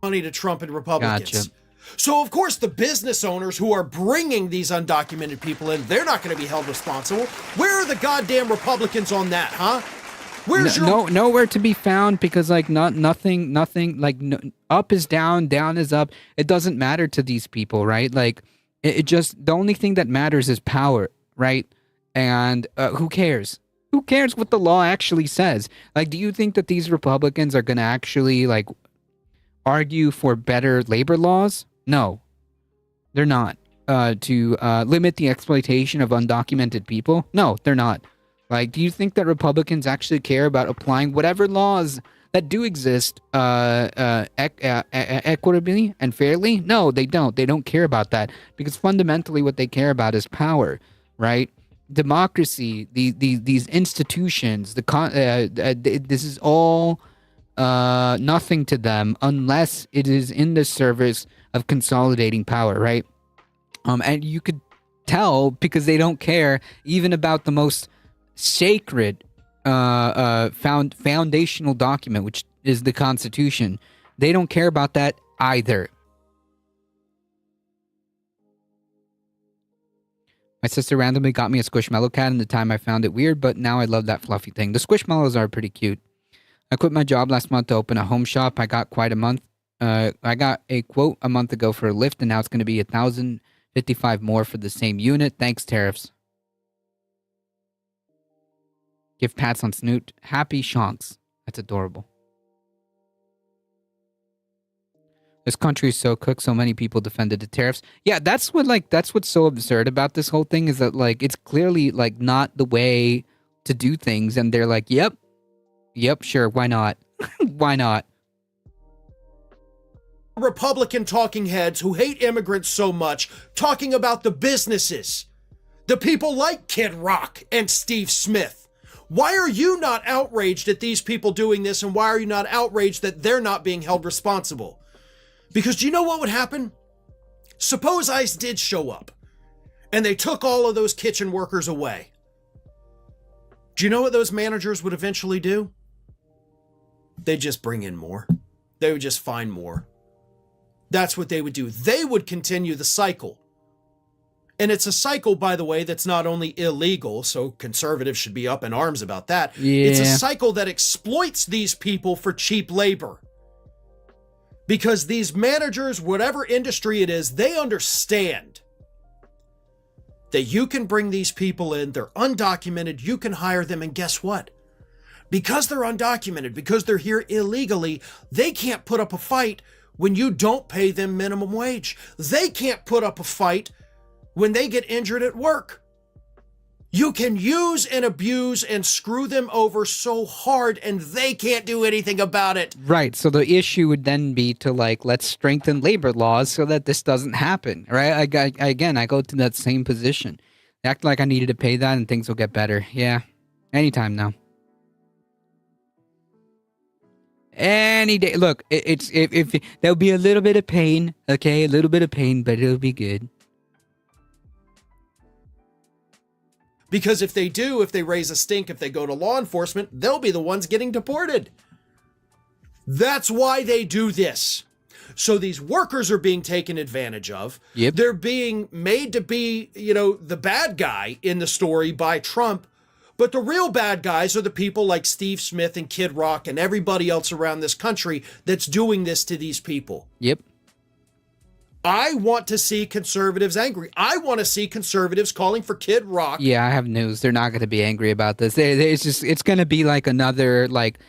money to Trump and Republicans. Gotcha. So, of course, the business owners who are bringing these undocumented people in, they're not going to be held responsible. Where are the goddamn Republicans on that, huh? Where's nowhere to be found because like nothing like up is down is up. It doesn't matter to these people, right? Like It just, the only thing that matters is power, right? And who cares? Who cares what the law actually says? Like, do you think that these Republicans are going to actually, like, argue for better labor laws? No, they're not. To limit the exploitation of undocumented people? No, they're not. Like, do you think that Republicans actually care about applying whatever laws that do exist equitably and fairly? No, they don't. They don't care about that, because fundamentally what they care about is power, right? Democracy, these institutions, this is all nothing to them unless it is in the service of consolidating power, right? And you could tell because they don't care even about the most sacred foundational document, which is the Constitution. They don't care about that either. My sister randomly got me a Squishmallow cat in the time I found it weird, but now I love that fluffy thing. The Squishmallows are pretty cute. I quit my job last month to open a home shop. I got I got a quote a month ago for a lift, and now it's going to be $1,055 more for the same unit. Thanks, tariffs. Give pats on snoot. Happy Shonks. That's adorable. This country is so cooked, so many people defended the tariffs. Yeah, that's what's so absurd about this whole thing, is that, like, it's clearly, like, not the way to do things, and they're like, yep, sure, why not? Why not? Republican talking heads who hate immigrants so much, talking about the businesses, the people like Kid Rock and Steve Smith. Why are you not outraged at these people doing this, and why are you not outraged that they're not being held responsible? Because do you know what would happen? Suppose ICE did show up and they took all of those kitchen workers away. Do you know what those managers would eventually do? They'd just bring in more. They would just find more. That's what they would do. They would continue the cycle. And it's a cycle, by the way, that's not only illegal, so conservatives should be up in arms about that. Yeah. It's a cycle that exploits these people for cheap labor. Because these managers, whatever industry it is, they understand that you can bring these people in, they're undocumented, you can hire them, and guess what? Because they're undocumented, because they're here illegally, they can't put up a fight when you don't pay them minimum wage. They can't put up a fight when they get injured at work. You can use and abuse and screw them over so hard, and they can't do anything about it. Right. So the issue would then be to, like, let's strengthen labor laws so that this doesn't happen. Right. I go to that same position. Act like I needed to pay that and things will get better. Yeah. Anytime now. Any day. Look, if there'll be a little bit of pain. Okay. A little bit of pain, but it'll be good. Because if they raise a stink, if they go to law enforcement, they'll be the ones getting deported. That's why they do this. So these workers are being taken advantage of. Yep. They're being made to be, the bad guy in the story by Trump. But the real bad guys are the people like Steve Smith and Kid Rock and everybody else around this country that's doing this to these people. Yep. I want to see conservatives angry. I want to see conservatives calling for Kid Rock. Yeah, I have news. They're not going to be angry about this. It's going to be like another, like,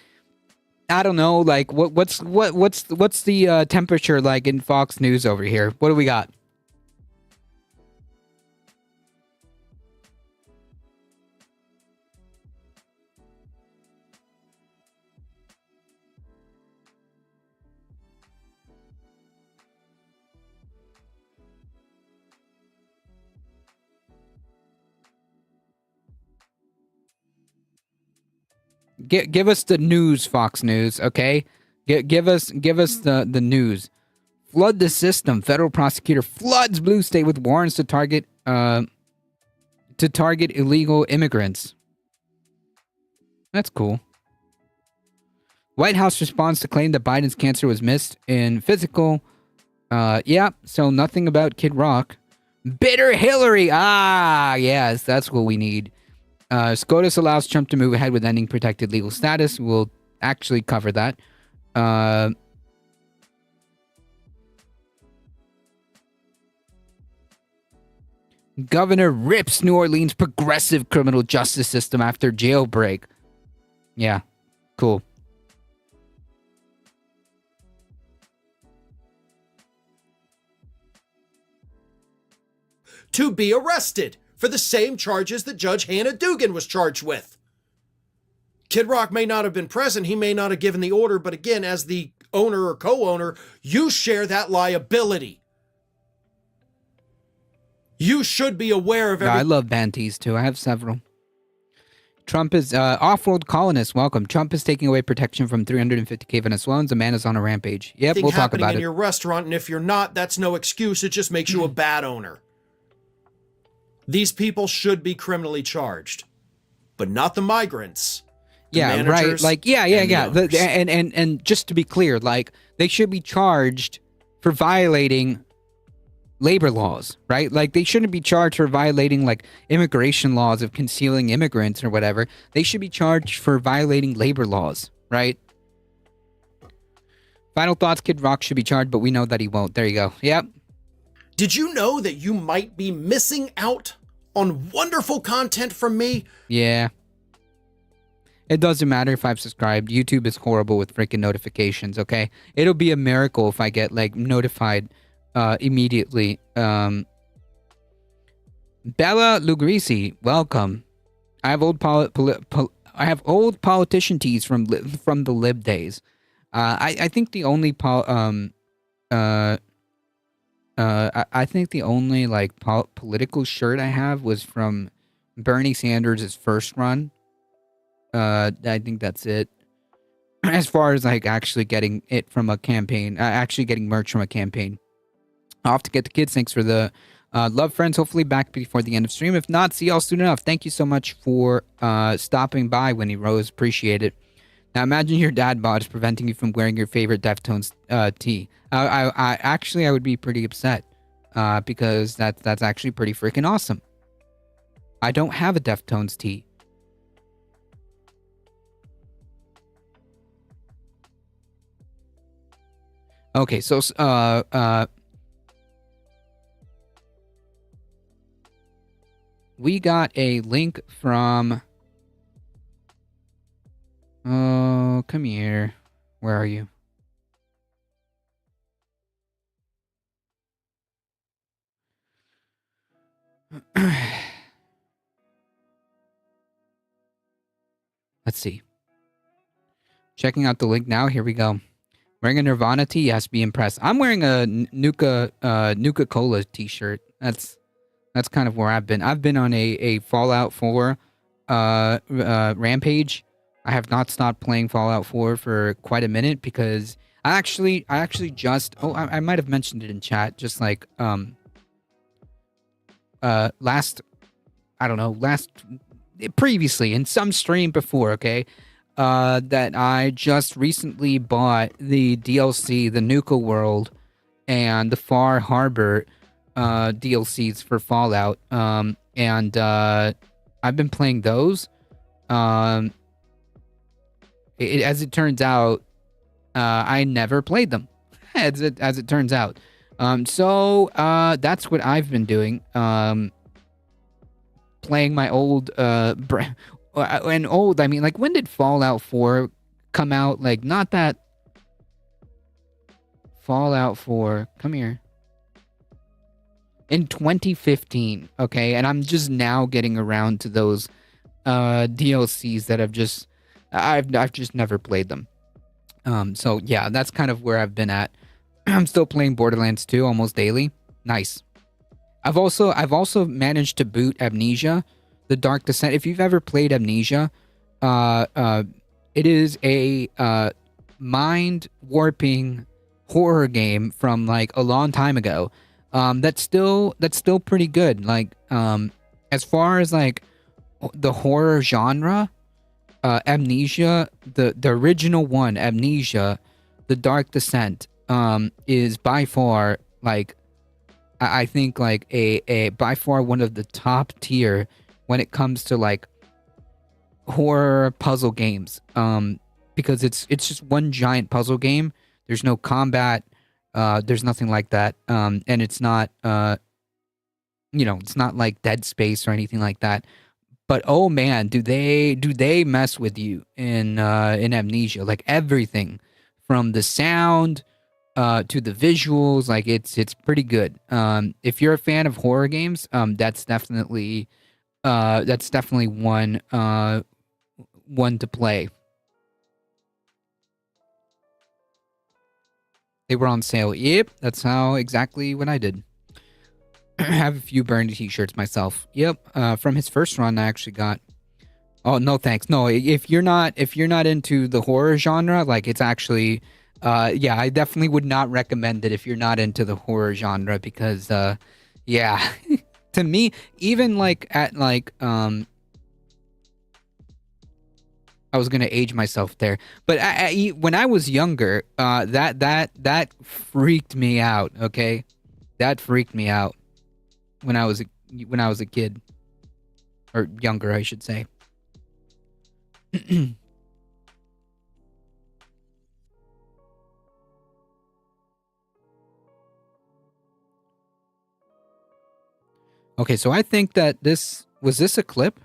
I don't know, like what's the temperature like in Fox News over here? What do we got? Give us the news, Fox News, okay? Give us the news. Flood the system. Federal prosecutor floods blue state with warrants to target illegal immigrants. That's cool. White House responds to claim that Biden's cancer was missed in physical. Yeah, so nothing about Kid Rock. Bitter Hillary. Ah, yes, that's what we need. SCOTUS allows Trump to move ahead with ending protected legal status. We'll actually cover that. Governor rips New Orleans progressive criminal justice system after jailbreak. Yeah, cool. To be arrested for the same charges that Judge Hannah Dugan was charged with. Kid Rock may not have been present, he may not have given the order, but again, as the owner or co-owner, you share that liability. You should be aware of I love Bantees too. I have several. Trump is off-world colonists. Welcome. Trump is taking away protection from 350K Venezuelans. A man is on a rampage. Yep, we'll talk about in it. your restaurant, and if you're not, that's no excuse. It just makes you a bad owner. These people should be criminally charged, but not the migrants. The Yeah, right. managers Like, yeah. and the owners. And just to be clear, like, they should be charged for violating labor laws, right? Like, they shouldn't be charged for violating, like, immigration laws of concealing immigrants or whatever. They should be charged for violating labor laws, right? Final thoughts, Kid Rock should be charged, but we know that he won't. There you go. Yep. Did you know that you might be missing out on wonderful content from me? Yeah. It doesn't matter if I've subscribed. YouTube is horrible with freaking notifications, okay? It'll be a miracle if I get, like, notified immediately. Bella Lugrisi, welcome. I have old politician teas from the Lib days. I think the only I think the only like political shirt I have was from Bernie Sanders' first run. I think that's it. As far as like actually getting it from a campaign, actually getting merch from a campaign. I'll have to get the kids. Thanks for the love, friends. Hopefully back before the end of stream. If not, see y'all soon enough. Thank you so much for stopping by, Winnie Rose. Appreciate it. Now imagine your dad bod is preventing you from wearing your favorite Deftones tee. I would be pretty upset because that's actually pretty freaking awesome. I don't have a Deftones tee. Okay, so we got a link from. Oh, come here. Where are you? Let's see. Checking out the link now. Here we go. Wearing a Nirvana tee? Yes, be impressed. I'm wearing a Nuka Cola t-shirt. That's kind of where I've been. I've been on a Fallout 4 rampage. I have not stopped playing Fallout 4 for quite a minute because I actually just I might have mentioned it in chat, just like previously in some stream before, okay? That I just recently bought the DLC, the Nuka World and the Far Harbor DLCs for Fallout. And I've been playing those. As it turns out, I never played them. as it turns out. So that's what I've been doing. Playing my old and old, I mean, like, when did Fallout 4 come out? Like, not that Fallout 4, come here, in 2015, okay? And I'm just now getting around to those DLCs that I've just never played them. So yeah, that's kind of where I've been at. I'm still playing Borderlands 2 almost daily. Nice. I've also managed to boot Amnesia, The Dark Descent. If you've ever played Amnesia, it is a mind-warping horror game from like a long time ago. That's still pretty good. Like, as far as like the horror genre, Amnesia, the original one, Amnesia, The Dark Descent, is by far like, I think like a by far one of the top tier when it comes to like horror puzzle games. Because it's just one giant puzzle game. There's no combat. There's nothing like that. And it's not it's not like Dead Space or anything like that. But oh man, do they mess with you in Amnesia? Like everything, from the sound to the visuals, like it's pretty good. If you're a fan of horror games, that's definitely one to play. They were on sale. Yep, that's exactly what I did. I have a few Burned t-shirts myself. Yep, from his first run, I actually got. Oh no, thanks. No, if you're not into the horror genre, like it's actually, yeah, I definitely would not recommend it if you're not into the horror genre because, yeah, to me, even like at like I was gonna age myself there, but when I was younger, that freaked me out. Okay, that freaked me out. When I was a kid, or younger, I should say. Okay, so I think that was this a clip?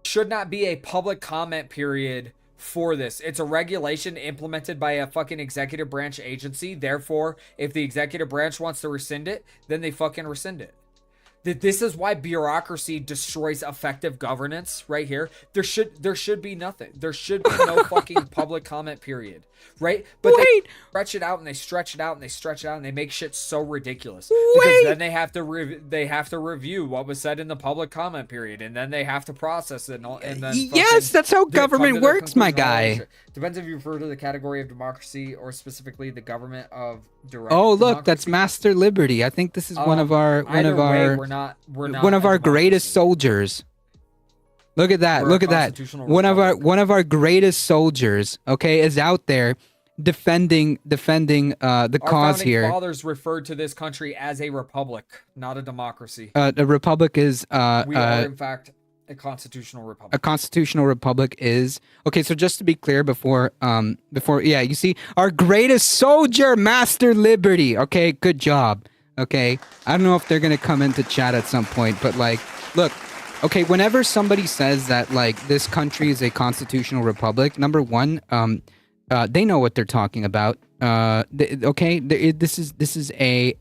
Should not be a public comment period for this. It's a regulation implemented by a fucking executive branch agency. Therefore, if the executive branch wants to rescind it, then they fucking rescind it. This is why bureaucracy destroys effective governance right here. There should be nothing. There should be no fucking public comment period, right? But Wait. they stretch it out and they stretch it out and they stretch it out and they make shit so ridiculous. Because then they have to review what was said in the public comment period, and then they have to process it and then Yes, that's how government works, my guy. Depends if you refer to the category of democracy or specifically the government of direct. Oh, look, democracy. that's Master Liberty. I think this is one of our We're not one of our greatest soldiers. Look at that. Look at that. One of our greatest soldiers, okay, is out there defending the cause here. Our founding fathers referred to this country as a republic, not a democracy. A republic is we are in fact a constitutional republic. A constitutional republic is okay. So just to be clear, before yeah, you see, our greatest soldier, Master Liberty. Okay, good job. Okay, I don't know if they're gonna come into chat at some point, but like, look, okay, whenever somebody says that like this country is a constitutional republic, number one, they know what they're talking about. This is a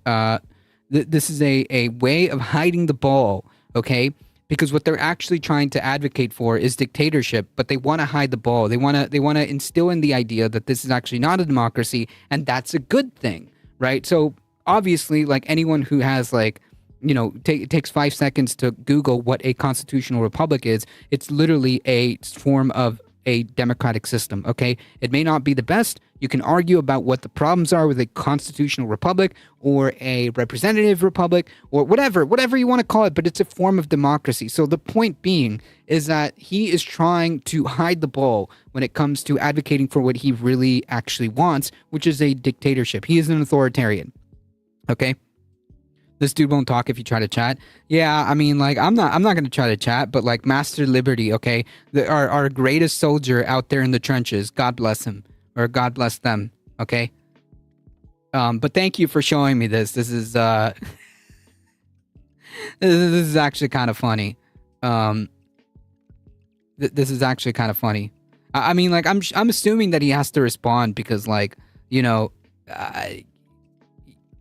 way of hiding the ball. Okay. Because what they're actually trying to advocate for is dictatorship, but they want to hide the ball. They want to instill in the idea that this is actually not a democracy, and that's a good thing, right? So obviously, like anyone who has like, takes 5 seconds to Google what a constitutional republic is, it's literally a form of a democratic system. Okay, it may not be the best. You can argue about what the problems are with a constitutional republic or a representative republic or whatever you want to call it, but it's a form of democracy. So the point being is that he is trying to hide the ball when it comes to advocating for what he really actually wants, which is a dictatorship. He is an authoritarian. Okay? This dude won't talk if you try to chat. Yeah, I mean, like, I'm not going to try to chat, but like Master Liberty, okay? Our greatest soldier out there in the trenches, God bless him. Or God bless them, okay? But thank you for showing me this. This is this is actually kind of funny. This is actually kind of funny. I mean, like, I'm assuming that he has to respond because, like,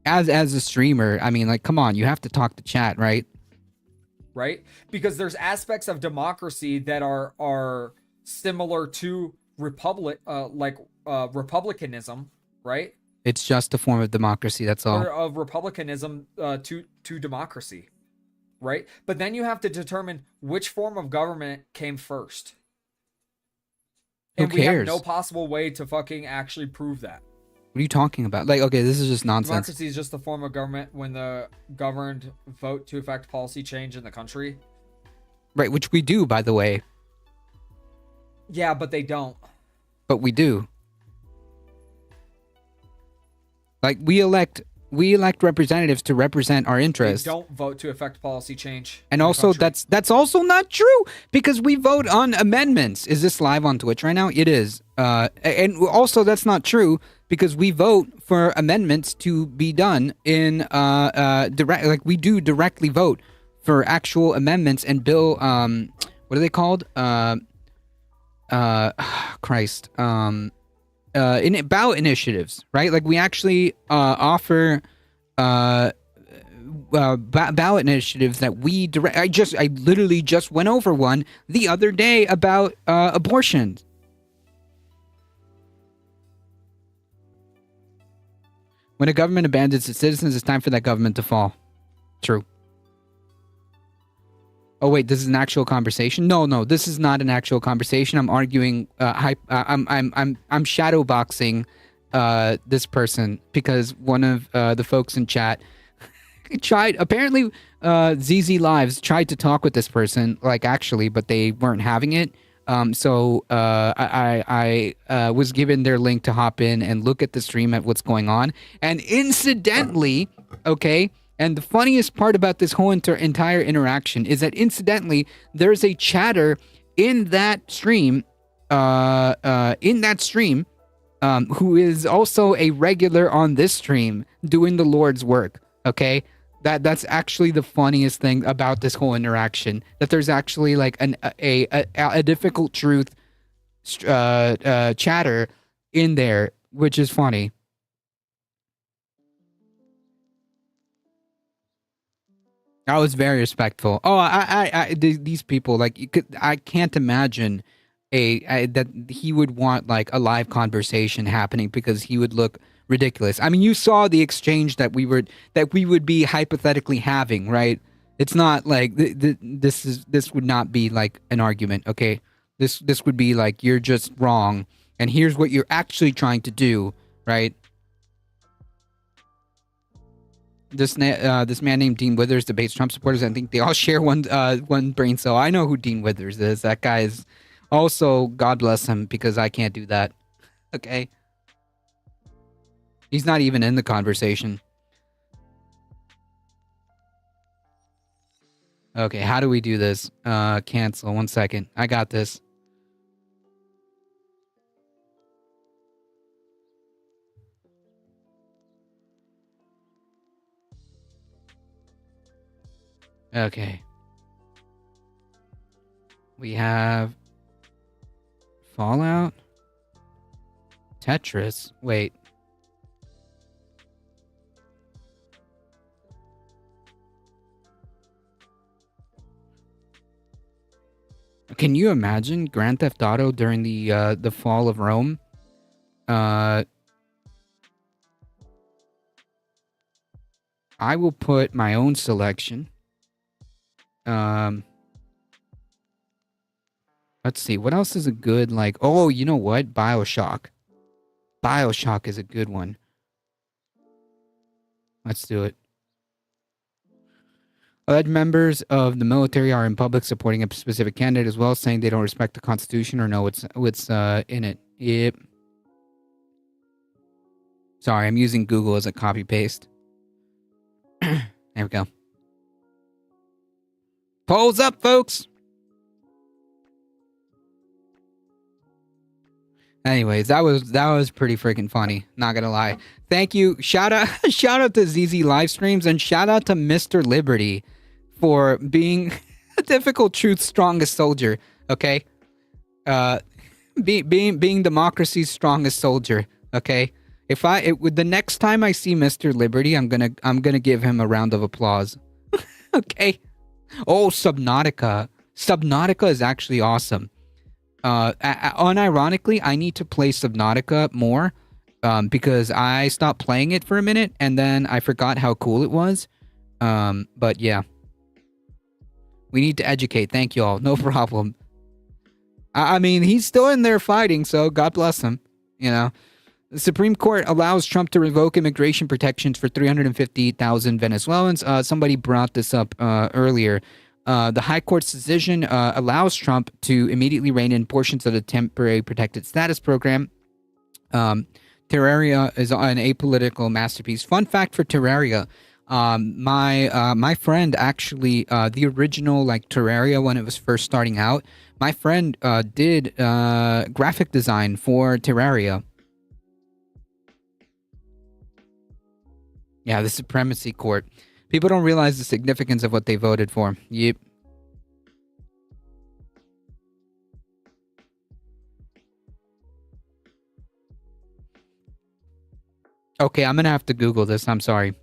as a streamer, I mean, like, come on, you have to talk to chat, right? Right? Because there's aspects of democracy that are similar to republicanism, right? It's just a form of democracy, that's all. Or of republicanism to democracy, right? But then you have to determine which form of government came first. And we have no possible way to fucking actually prove that. What are you talking about? Like, okay, this is just nonsense. Democracy is just a form of government when the governed vote to effect policy change in the country. Right, which we do, by the way. Yeah, but they don't. But we do. Like, we elect We elect representatives to represent our They interests. don't vote to affect policy change. And in the also, country. that's also not true because we vote on amendments. Is this live on Twitch right now? It is. And also, that's not true because we vote for amendments to be done in direct. Like we do directly vote for actual amendments and bill. What are they called? Christ. In ballot initiatives, right? Like we actually offer. Ballot initiatives that we direct. I literally just went over one the other day about abortion. When a government abandons its citizens, it's time for that government to fall. True. Oh wait, this is an actual conversation? No, this is not an actual conversation. I'm arguing. I'm shadowboxing this person because one of the folks in chat tried. Apparently, ZZ Lives tried to talk with this person, like actually, but they weren't having it. So I was given their link to hop in and look at the stream at what's going on. And incidentally, okay. And the funniest part about this whole entire interaction is that incidentally, there's a chatter in that stream, who is also a regular on this stream doing the Lord's work. Okay, that's actually the funniest thing about this whole interaction. That there's actually like a difficult truth chatter in there, which is funny. I was very respectful. Oh, these people, like, I can't imagine that he would want like a live conversation happening because he would look ridiculous. I mean, you saw the exchange that we would be hypothetically having, right? It's not like this would not be like an argument, okay? This would be like, you're just wrong, and here's what you're actually trying to do, right? This man named Dean Withers debates Trump supporters. I think they all share one brain cell. I know who Dean Withers is. That guy is also, God bless him, because I can't do that. Okay? He's not even in the conversation. Okay, how do we do this? Cancel. 1 second. I got this. Okay. We have Fallout, Tetris. Wait. Can you imagine Grand Theft Auto during the fall of Rome? I will put my own selection. Let's see, what else is a good, like, oh, you know what? BioShock. BioShock is a good one. Let's do it. Alleged members of the military are in public supporting a specific candidate as well, saying they don't respect the Constitution or know what's in it. Yep. Sorry, I'm using Google as a copy paste. There we go. Polls up, folks. Anyways, that was pretty freaking funny. Not gonna lie. Thank you. Shout out to ZZ Livestreams and shout out to Mr. Liberty for being a difficult truth's strongest soldier. Okay, being democracy's strongest soldier. Okay, the next time I see Mr. Liberty, I'm gonna give him a round of applause. Okay. Oh, Subnautica. Subnautica is actually awesome. Unironically, I need to play Subnautica more because I stopped playing it for a minute and then I forgot how cool it was. But yeah. We need to educate. Thank you all. No problem. I mean, he's still in there fighting, so God bless him. You know. The Supreme Court allows Trump to revoke immigration protections for 350,000 Venezuelans. Somebody brought this up earlier. The High Court's decision allows Trump to immediately rein in portions of the temporary protected status program Terraria is an apolitical masterpiece. Fun fact for Terraria. My friend actually, the original like Terraria when it was first starting out, my friend did graphic design for Terraria. Yeah, the Supremacy Court. People don't realize the significance of what they voted for. Yep. Okay, I'm gonna have to Google this. I'm sorry.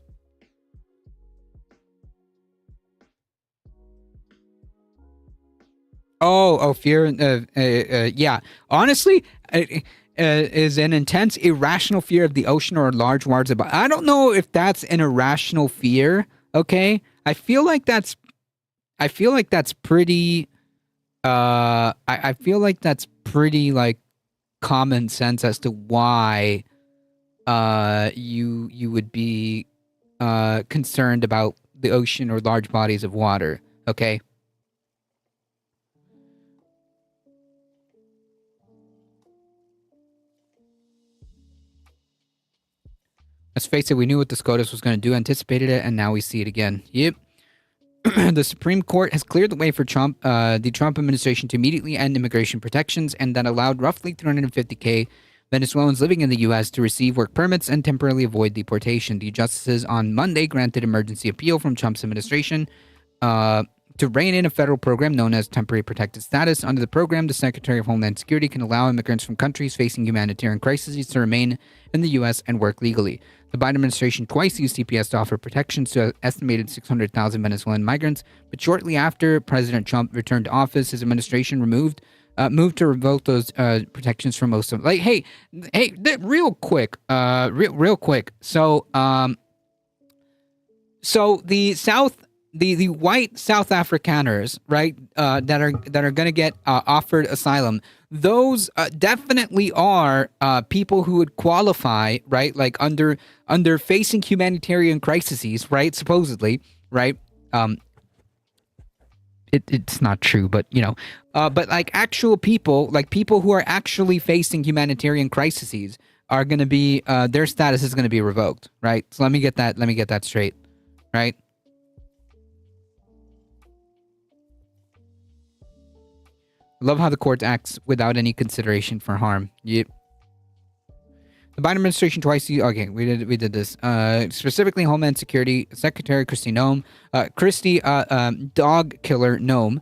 Fear. Yeah. Honestly, is an intense, irrational fear of the ocean or large waters of. I don't know if that's an irrational fear. Okay, I feel like that's pretty. I feel like that's pretty like common sense as to why you would be concerned about the ocean or large bodies of water. Okay. Let's face it, we knew what the SCOTUS was going to do, anticipated it, and now we see it again. Yep. The Supreme Court has cleared the way for Trump, the Trump administration to immediately end immigration protections, and that allowed roughly 350,000 Venezuelans living in the U.S. to receive work permits and temporarily avoid deportation. The justices on Monday granted emergency appeal from Trump's administration to rein in a federal program known as Temporary Protected Status. Under the program, the Secretary of Homeland Security can allow immigrants from countries facing humanitarian crises to remain in the U.S. and work legally. The Biden administration twice used TPS to offer protections to an estimated 600,000 Venezuelan migrants, but shortly after President Trump returned to office, his administration moved to revoke those protections for most of them. Like, hey, real quick. So the white South Afrikaners, right, that are going to get offered asylum, those definitely are people who would qualify, right, like under facing humanitarian crises, right, supposedly, right. It's not true, but you know, but like actual people, like people who are actually facing humanitarian crises, are going to be their status is going to be revoked, right? So let me get that straight, right? Love how the court acts without any consideration for harm. Yep. The Biden administration twice. Okay, we did this. Specifically, Homeland Security Secretary Kristi Noem, dog killer Noem,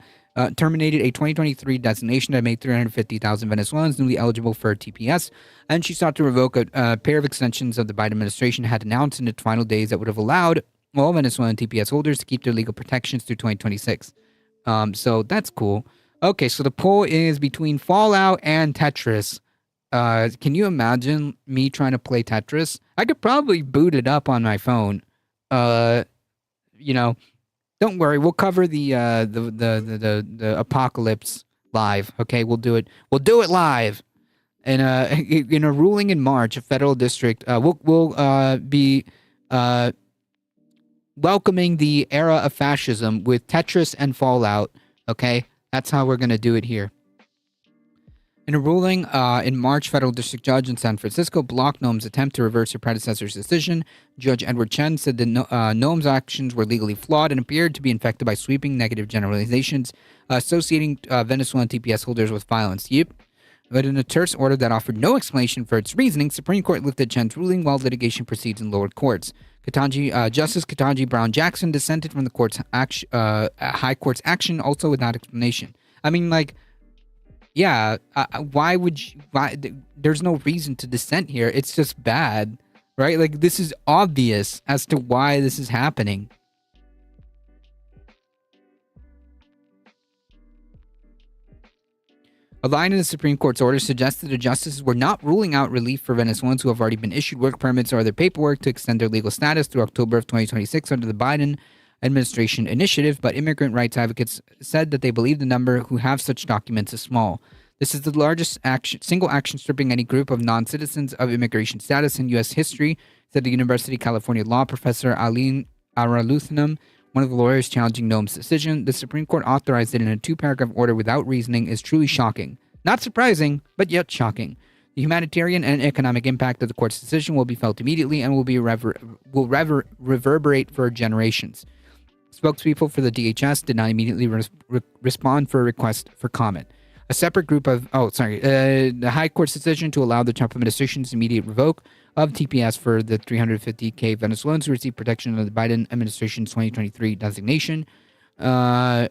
terminated a 2023 designation that made 350,000 Venezuelans newly eligible for TPS, and she sought to revoke a pair of extensions of the Biden administration had announced in its final days that would have allowed all Venezuelan TPS holders to keep their legal protections through 2026. So that's cool. Okay, so the poll is between Fallout and Tetris. Can you imagine me trying to play Tetris? I could probably boot it up on my phone. You know, don't worry. We'll cover the apocalypse live. Okay, we'll do it. We'll do it live. In a ruling in March, a federal district will be welcoming the era of fascism with Tetris and Fallout. Okay. That's how we're going to do it here. In a ruling in March, federal district judge in San Francisco blocked Noem's attempt to reverse her predecessor's decision. Judge Edward Chen said that Noem's actions were legally flawed and appeared to be infected by sweeping negative generalizations associating Venezuelan TPS holders with violence. Yep. But in a terse order that offered no explanation for its reasoning, Supreme Court lifted Chen's ruling while litigation proceeds in lower courts. Justice Ketanji Brown Jackson dissented from the High Court's action, also without explanation. I mean, like, yeah, why? There's no reason to dissent here. It's just bad, right? Like, this is obvious as to why this is happening. A line in the Supreme Court's order suggested the justices were not ruling out relief for Venezuelans who have already been issued work permits or other paperwork to extend their legal status through October of 2026 under the Biden administration initiative, but immigrant rights advocates said that they believe the number who have such documents is small. This is the largest single action stripping any group of non-citizens of immigration status in U.S. history, said the University of California law professor Aline Araluthnam, one of the lawyers challenging Noem's decision. The Supreme Court authorized it in a 2-paragraph order without reasoning is truly shocking. Not surprising, but yet shocking. The humanitarian and economic impact of the court's decision will be felt immediately and will reverberate for generations. Spokespeople for the DHS did not immediately respond for a request for comment. A separate group of the High Court's decision to allow the Trump administration's immediate revoke of TPS for the 350K Venezuelans who received protection under the Biden administration's 2023 designation. A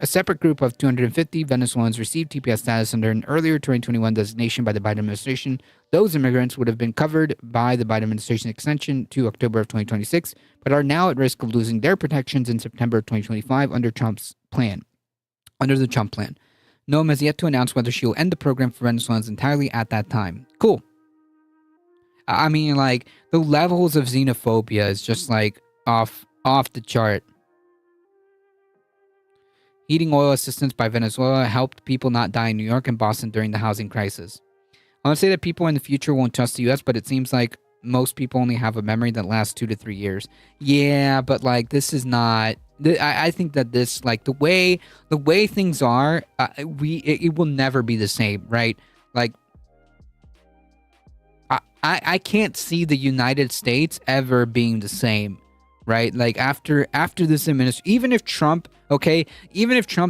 separate group of 250 Venezuelans received TPS status under an earlier 2021 designation by the Biden administration. Those immigrants would have been covered by the Biden administration extension to October of 2026, but are now at risk of losing their protections in September of 2025 under the Trump plan. NOAA has yet to announce whether she will end the program for Venezuelans entirely at that time. Cool. I mean, like, the levels of xenophobia is just, like, off the chart. Heating oil assistance by Venezuela helped people not die in New York and Boston during the housing crisis. I want to say that people in the future won't trust the U.S., but it seems like most people only have a memory that lasts 2 to 3 years. Yeah, but, like, this is not... I think that this, like, the way things are, it will never be the same, right? Like, I can't see the United States ever being the same, right? Like, after this administration, even if Trump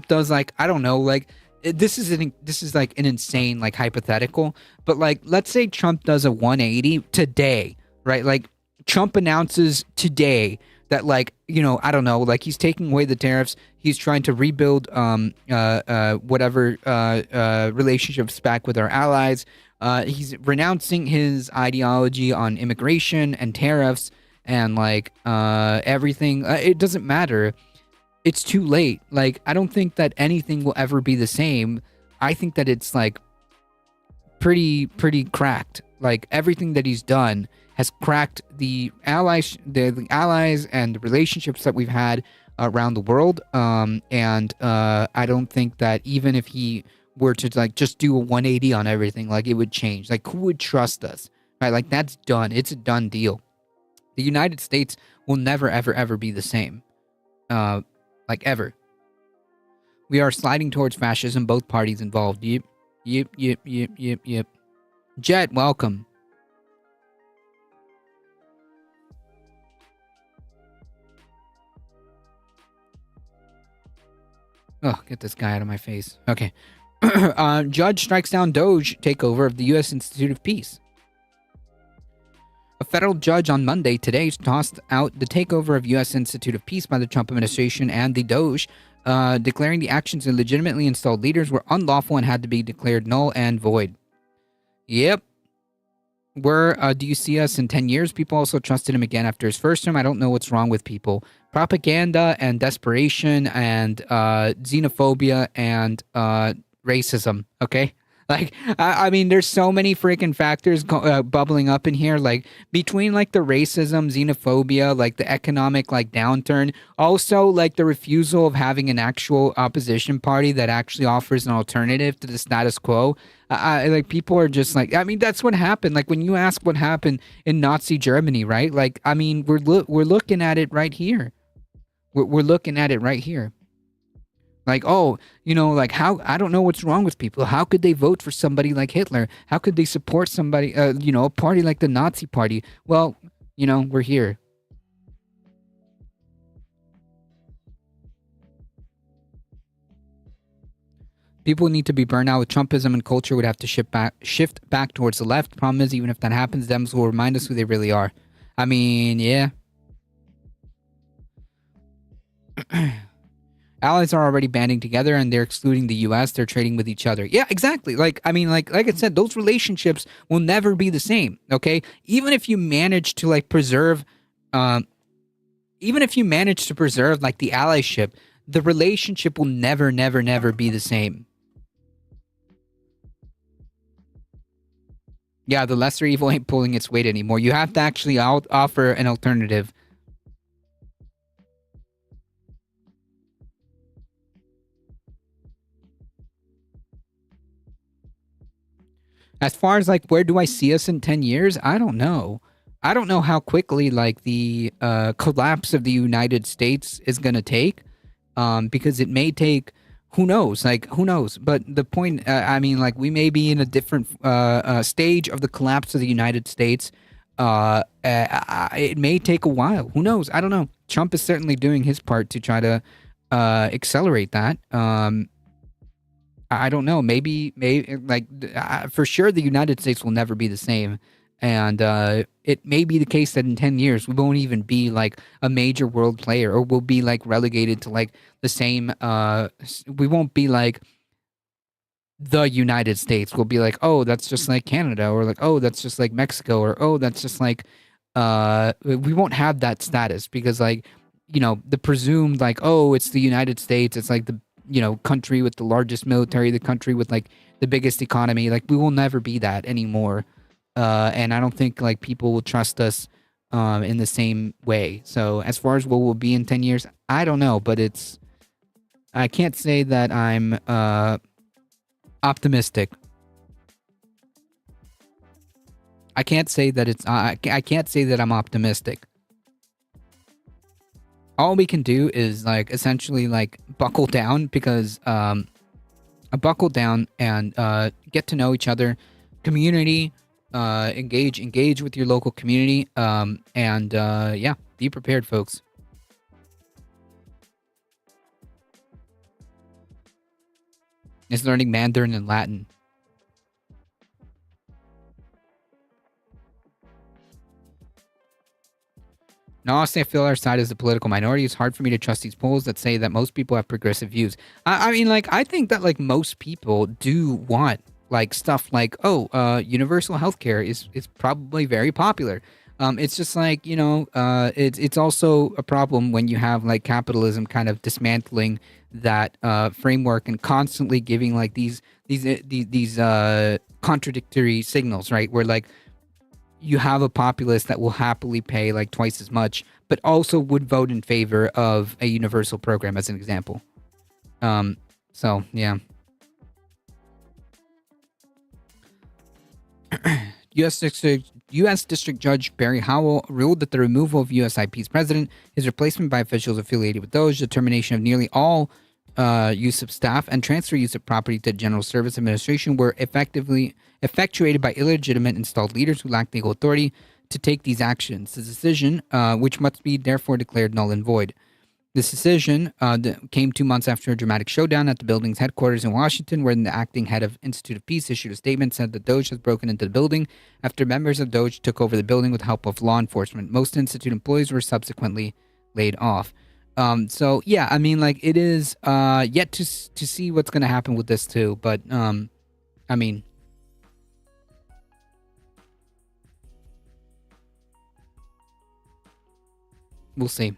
does, like, I don't know, like, this is like an insane, like, hypothetical, but, like, let's say Trump does a 180 today, right? Like, Trump announces today that, like, you know, I don't know, like, he's taking away the tariffs. He's trying to rebuild relationships back with our allies. He's renouncing his ideology on immigration and tariffs and, like, everything. It doesn't matter. It's too late. Like, I don't think that anything will ever be the same. I think that it's, like, pretty cracked. Like, everything that he's done has cracked the allies and the relationships that we've had around the world. And I don't think that even if he were to, like, just do a 180 on everything, like, it would change. Like, who would trust us? Right? Like, that's done. It's a done deal. The United States will never, ever, ever be the same. Like, ever. We are sliding towards fascism, both parties involved. Yep. Jet, welcome. Oh, get this guy out of my face. Okay. Judge strikes down Doge takeover of the U.S. Institute of Peace. A federal judge on Monday today tossed out the takeover of U.S. Institute of Peace by the Trump administration and the Doge, declaring the actions of legitimately installed leaders were unlawful and had to be declared null and void. Yep. Where do you see us in 10 years? People also trusted him again after his first term. I don't know what's wrong with people. Propaganda and desperation and xenophobia and racism, okay? Like, I mean, there's so many freaking factors bubbling up in here, like, between, like, the racism, xenophobia, like, the economic, like, downturn, also, like, the refusal of having an actual opposition party that actually offers an alternative to the status quo. Like, people are just like, I mean, that's what happened. Like, when you ask what happened in Nazi Germany, right? Like, I mean, we're looking at it right here. We're looking at it right here. Like, oh, you know, like, how, I don't know what's wrong with people. How could they vote for somebody like Hitler? How could they support somebody, you know, a party like the Nazi Party? Well, you know, we're here. People need to be burned out with Trumpism, and culture would have to shift back towards the left. Problem is, even if that happens, Dems will remind us who they really are. I mean, yeah. Allies are already banding together and they're excluding the U.S. They're trading with each other. Yeah, exactly. Like, I mean, like I said, those relationships will never be the same, okay? Even if you manage to, like, preserve, like, the allyship, the relationship will never be the same. Yeah, the lesser evil ain't pulling its weight anymore. You have to actually offer an alternative. As far as, like, where do I see us in 10 years? I don't know. I don't know how quickly, like, the collapse of the United States is going to take, because it may take who knows? Like, who knows? But the point, I mean, like, we may be in a different stage of the collapse of the United States. It may take a while. Who knows? I don't know. Trump is certainly doing his part to try to accelerate that. I don't know. Maybe like for sure, the United States will never be the same. And it may be the case that in 10 years, we won't even be like a major world player, or we'll be like relegated to like the same. We won't be like the United States. We'll be like, oh, that's just like Canada, or like, oh, that's just like Mexico, or oh, that's just like. We won't have that status because, like, you know, the presumed like, oh, it's the United States. It's like the country with the largest military, the country with like the biggest economy. Like, we will never be that anymore. And I don't think like people will trust us in the same way. So as far as what we'll be in 10 years, I don't know, but I can't say that I'm optimistic. I can't say that I can't say that I'm optimistic. All we can do is like essentially like buckle down, because buckle down and get to know each other, community. Engage with your local community, and yeah, be prepared, folks. It's learning Mandarin and Latin. No, honestly, I feel our side is the political minority. It's hard for me to trust these polls that say that most people have progressive views. I mean, like, I think that like most people do want like stuff like, universal healthcare is probably very popular. It's just like, it's also a problem when you have like capitalism kind of dismantling that framework and constantly giving like these contradictory signals, right? Where like you have a populace that will happily pay like twice as much, but also would vote in favor of a universal program, as an example. So yeah. U.S. District Judge Barry Howell ruled that the removal of USIP's president, his replacement by officials affiliated with Doge, the termination of nearly all use of staff, and transfer use of property to General Service Administration were effectuated by illegitimate installed leaders who lacked legal authority to take these actions. The decision, which must be therefore declared null and void. This decision came 2 months after a dramatic showdown at the building's headquarters in Washington, where the acting head of Institute of Peace issued a statement, said that Doge has broken into the building after members of Doge took over the building with help of law enforcement. Most Institute employees were subsequently laid off. So yeah, I mean, like, it is yet to see what's going to happen with this too. But I mean, we'll see.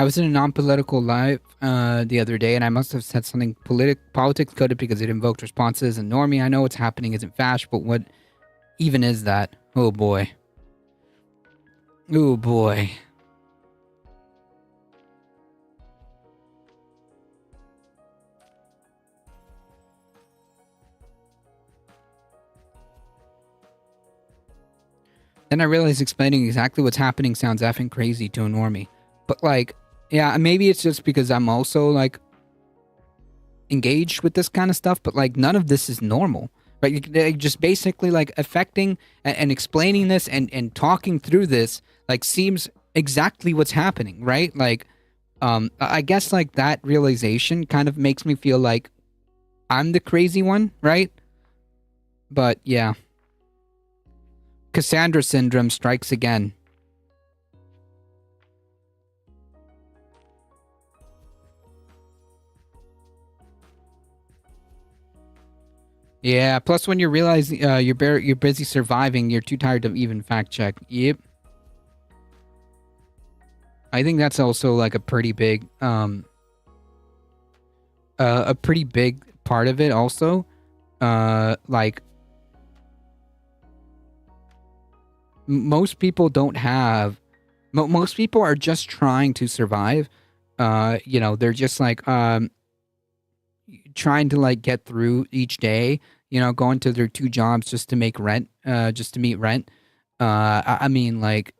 I was in a non-political live the other day, and I must have said something politics coded because it invoked responses. And normally, I know what's happening isn't fash, but what even is that? Oh boy. Oh boy. Then I realized explaining exactly what's happening sounds effing crazy to a normie. But like, yeah, maybe it's just because I'm also like engaged with this kind of stuff, but like none of this is normal. Right? Just basically like affecting and explaining this and talking through this like seems exactly what's happening, right? Like, I guess like that realization kind of makes me feel like I'm the crazy one, right? But yeah. Cassandra syndrome strikes again. Yeah, plus when you realize you're busy surviving, you're too tired to even fact check. Yep. I think that's also like a pretty big part of it also. like most people don't have. Most people are just trying to survive. You know, they're just like trying to like get through each day. You know, going to their 2 jobs just to make rent, just to meet rent. I mean, like,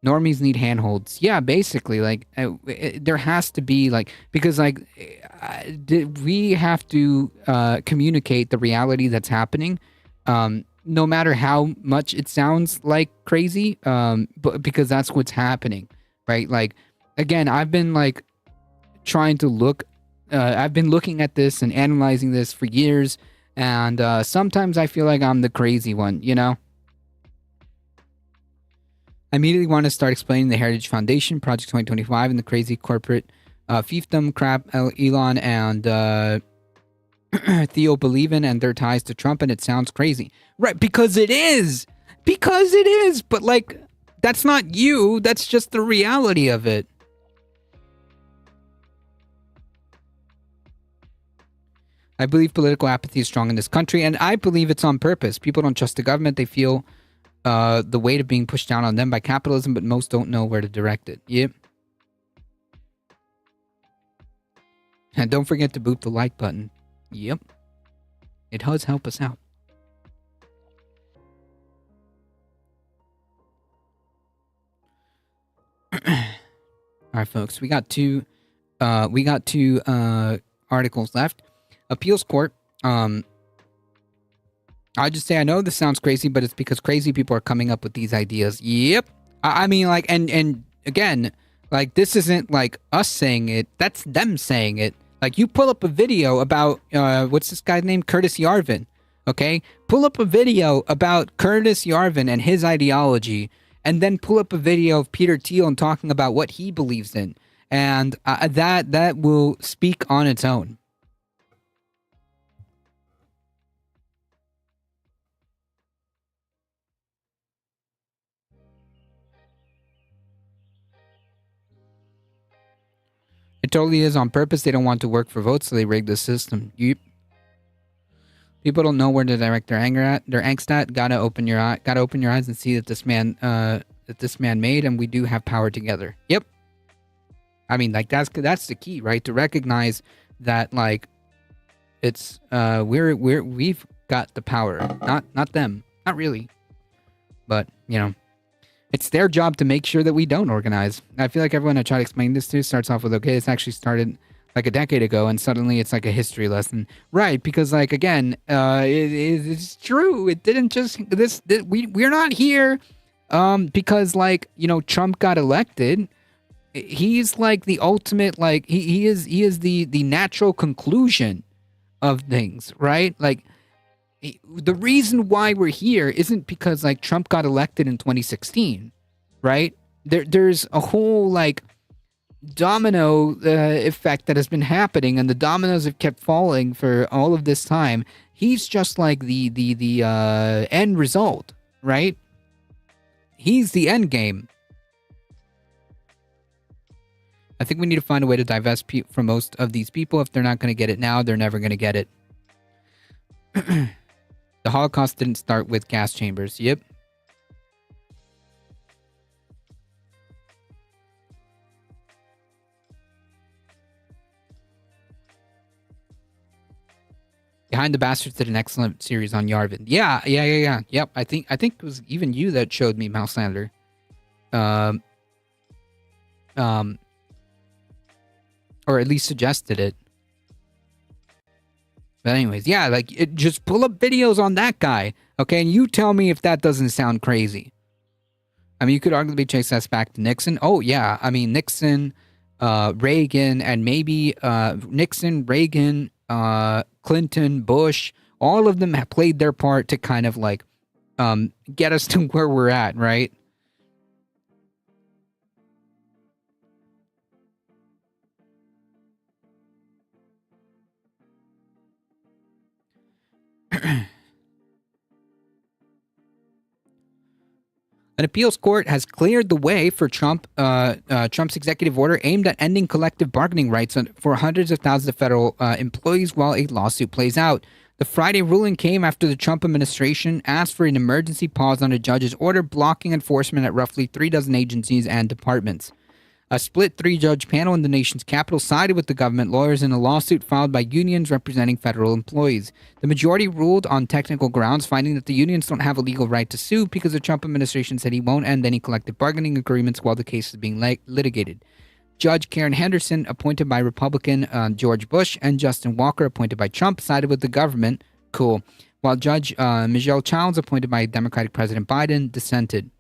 normies need handholds. Yeah, basically, like, there has to be, like, because, like, we have to communicate the reality that's happening, no matter how much it sounds like crazy, but because that's what's happening, right? Like, again, I've been, like, trying to look, I've been looking at this and analyzing this for years, and sometimes I feel like I'm the crazy one, you know? I immediately want to start explaining the Heritage Foundation, Project 2025, and the crazy corporate fiefdom crap Elon and Theo believe in and their ties to Trump, and it sounds crazy. Right, because it is! Because it is! But, like, that's not you, that's just the reality of it. I believe political apathy is strong in this country, and I believe it's on purpose. People don't trust the government, they feel the weight of being pushed down on them by capitalism, but most don't know where to direct it. Yep. And don't forget to boot the like button. Yep. It does help us out. Alright, folks, we got two articles left. Appeals court, I just say, I know this sounds crazy, but it's because crazy people are coming up with these ideas. Yep. I mean, like, and again, like, this isn't like us saying it. That's them saying it. Like, you pull up a video about, what's this guy's name? Curtis Yarvin. Okay? Pull up a video about Curtis Yarvin and his ideology, and then pull up a video of Peter Thiel and talking about what he believes in. And that will speak on its own. It totally is on purpose. They don't want to work for votes, so they rig the system. Yep. People don't know where to direct their anger at, their angst at. Gotta open your eyes and see that this man made, and we do have power together. Yep. I mean, like, that's the key, right? To recognize that, like, it's we've got the power, not them, not really, but you know. It's their job to make sure that we don't organize. I feel like everyone I try to explain this to starts off with, okay, this actually started like a decade ago, and suddenly it's like a history lesson. Right, because, like, again, it's true. It didn't just, we're not here because, like, you know, Trump got elected. He's like the ultimate, like, he is the natural conclusion of things, right? Like, the reason why we're here isn't because, like, Trump got elected in 2016, right? There's a whole, like, domino effect that has been happening, and the dominoes have kept falling for all of this time. He's just like the end result, right? He's the end game. I think we need to find a way to divest from most of these people. If they're not going to get it now, they're never going to get it. The Holocaust didn't start with gas chambers. Yep. Behind the Bastards did an excellent series on Yarvin. Yeah. Yep. I think it was even you that showed me Mouselander. Or at least suggested it. But anyways, yeah, like, just pull up videos on that guy, okay? And you tell me if that doesn't sound crazy. I mean, you could arguably chase us back to Nixon. Oh, yeah. I mean, Nixon, Reagan, and maybe Nixon, Reagan, Clinton, Bush, all of them have played their part to kind of, like, get us to where we're at, right? An appeals court has cleared the way for Trump's executive order aimed at ending collective bargaining rights for hundreds of thousands of federal employees while a lawsuit plays out. The Friday ruling came after the Trump administration asked for an emergency pause on a judge's order blocking enforcement at roughly 36 agencies and departments. A split 3-judge panel in the nation's capital sided with the government lawyers in a lawsuit filed by unions representing federal employees. The majority ruled on technical grounds, finding that the unions don't have a legal right to sue because the Trump administration said he won't end any collective bargaining agreements while the case is being litigated. Judge Karen Henderson, appointed by Republican George Bush, and Justin Walker, appointed by Trump, sided with the government. Cool. While Judge Michelle Childs, appointed by Democratic President Biden, dissented.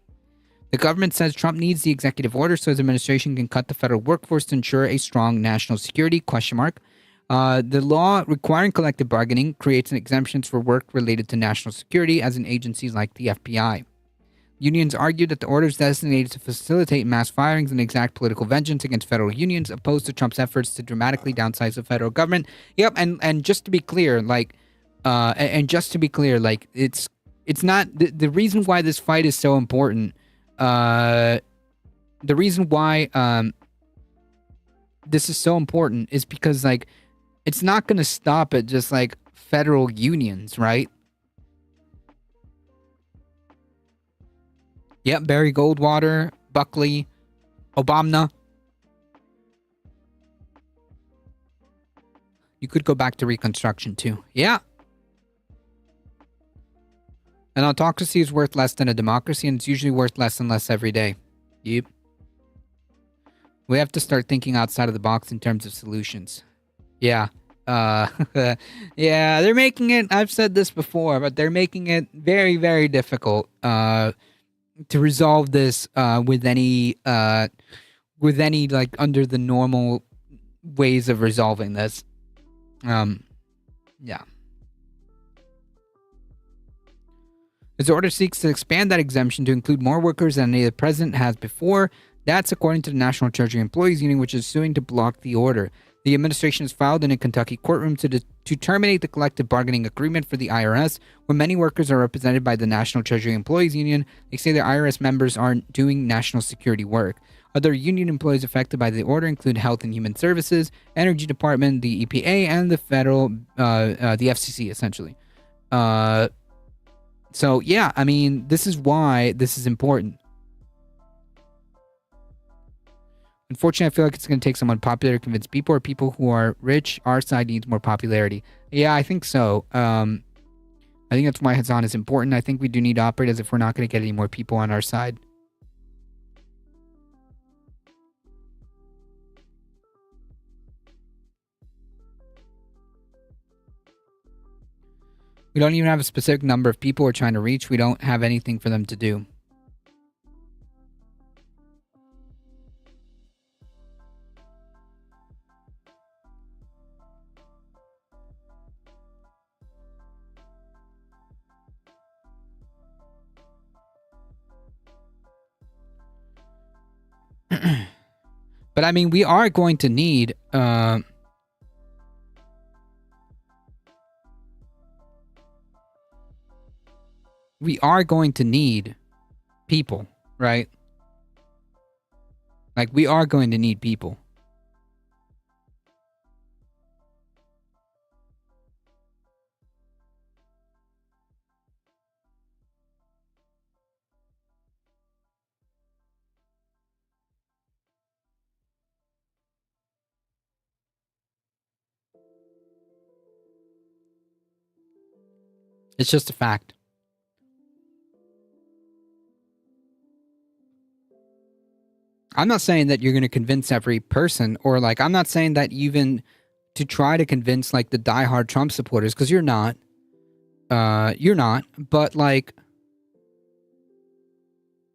The government says Trump needs the executive order so his administration can cut the federal workforce to ensure a strong national security, ? The law requiring collective bargaining creates exemptions for work related to national security, as in agencies like the FBI. Unions argued that the order is designated to facilitate mass firings and exact political vengeance against federal unions, opposed to Trump's efforts to dramatically downsize the federal government. Yep, and just to be clear, it's not the reason why this fight is so important. The reason why this is so important is because it's not going to stop at just federal unions, right? Yep, Barry Goldwater, Buckley, Obama. You could go back to Reconstruction too. Yeah. An autocracy is worth less than a democracy, and it's usually worth less and less every day. Yep. We have to start thinking outside of the box in terms of solutions. Yeah. Yeah, they're making it, I've said this before, but they're making it very, very difficult to resolve this with any under the normal ways of resolving this. Yeah. His order seeks to expand that exemption to include more workers than the president has before. That's according to the National Treasury Employees Union, which is suing to block the order. The administration has filed in a Kentucky courtroom to terminate the collective bargaining agreement for the IRS, where many workers are represented by the National Treasury Employees Union. They say the IRS members aren't doing national security work. Other union employees affected by the order include Health and Human Services, Energy Department, the EPA, and the federal, the FCC, essentially. So, yeah, I mean, this is why this is important. Unfortunately, I feel like it's going to take someone popular to convince people, or people who are rich. Our side needs more popularity. Yeah, I think so. I think that's why Hazan is important. I think we do need to operate as if we're not going to get any more people on our side. We don't even have a specific number of people we're trying to reach. We don't have anything for them to do. But I mean, we are going to need people, right? We are going to need people. It's just a fact. I'm not saying that you're going to convince every person, or I'm not saying that even to try to convince the diehard Trump supporters, because you're not. You're not. But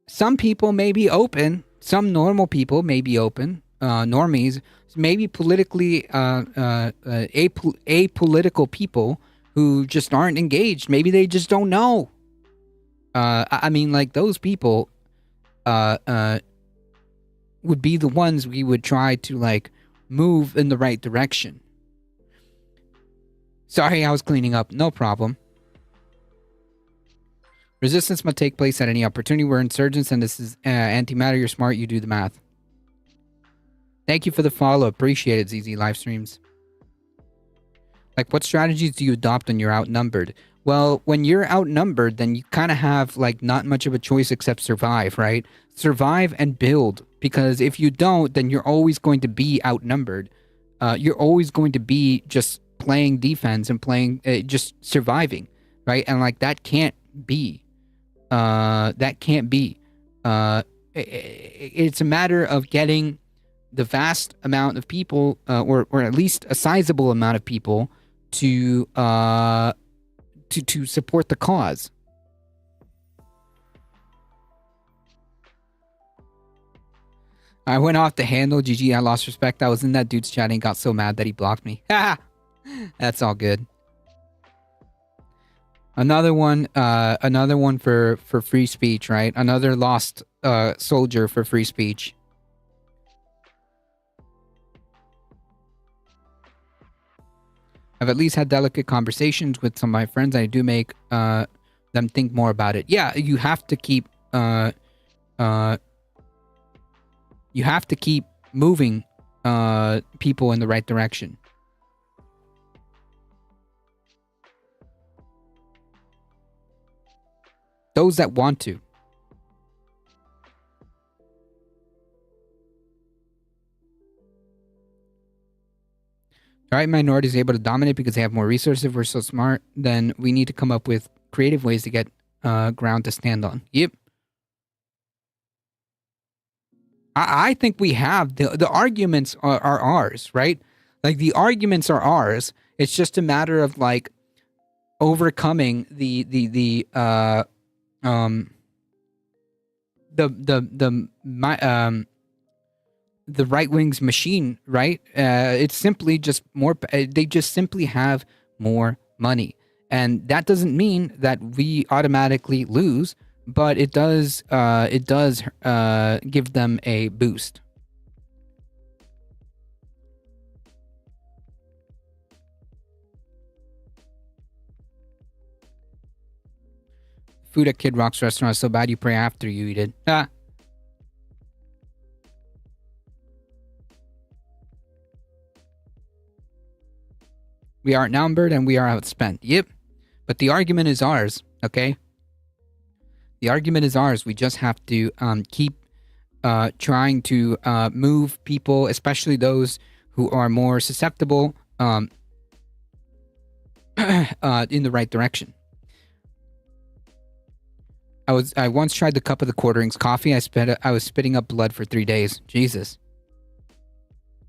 some people may be open. Some normal people may be open. Normies, maybe politically apolitical people who just aren't engaged. Maybe they just don't know. I mean, those people would be the ones we would try to move in the right direction. Sorry, I was cleaning up. No problem. Resistance must take place at any opportunity. We're insurgents, and this is antimatter. You're smart. You do the math. Thank you for the follow. Appreciate it, ZZ Livestreams. Like, what strategies do you adopt when you're outnumbered? Well, when you're outnumbered, then you kind of have, like, not much of a choice except survive, right? Survive and build. Because if you don't, then you're always going to be outnumbered. You're always going to be just playing defense and playing, just surviving, right? And, like, that can't be. That can't be. It's a matter of getting the vast amount of people, or at least a sizable amount of people, to support the cause. I went off the handle. GG, I lost respect. I was in that dude's chat and got so mad that he blocked me. That's all good. Another one for free speech, right? Another lost soldier for free speech. I've at least had delicate conversations with some of my friends. I do make them think more about it. Yeah, you have to keep moving people in the right direction. Those that want to. The right minority is able to dominate because they have more resources. If we're so smart, then we need to come up with creative ways to get ground to stand on. Yep. I think we have. The arguments are ours, right? Like, the arguments are ours. It's just a matter of, like, overcoming the right wing's machine, right? It's simply just more. They just simply have more money, and that doesn't mean that we automatically lose, but it does. It does give them a boost. Food at Kid Rock's restaurant is so bad you pray after you eat it. Ah. We are outnumbered and we are outspent. Yep. But the argument is ours, okay? The argument is ours. We just have to keep trying to move people, especially those who are more susceptible, in the right direction. I once tried the cup of the quarterings coffee. I was spitting up blood for 3 days. Jesus.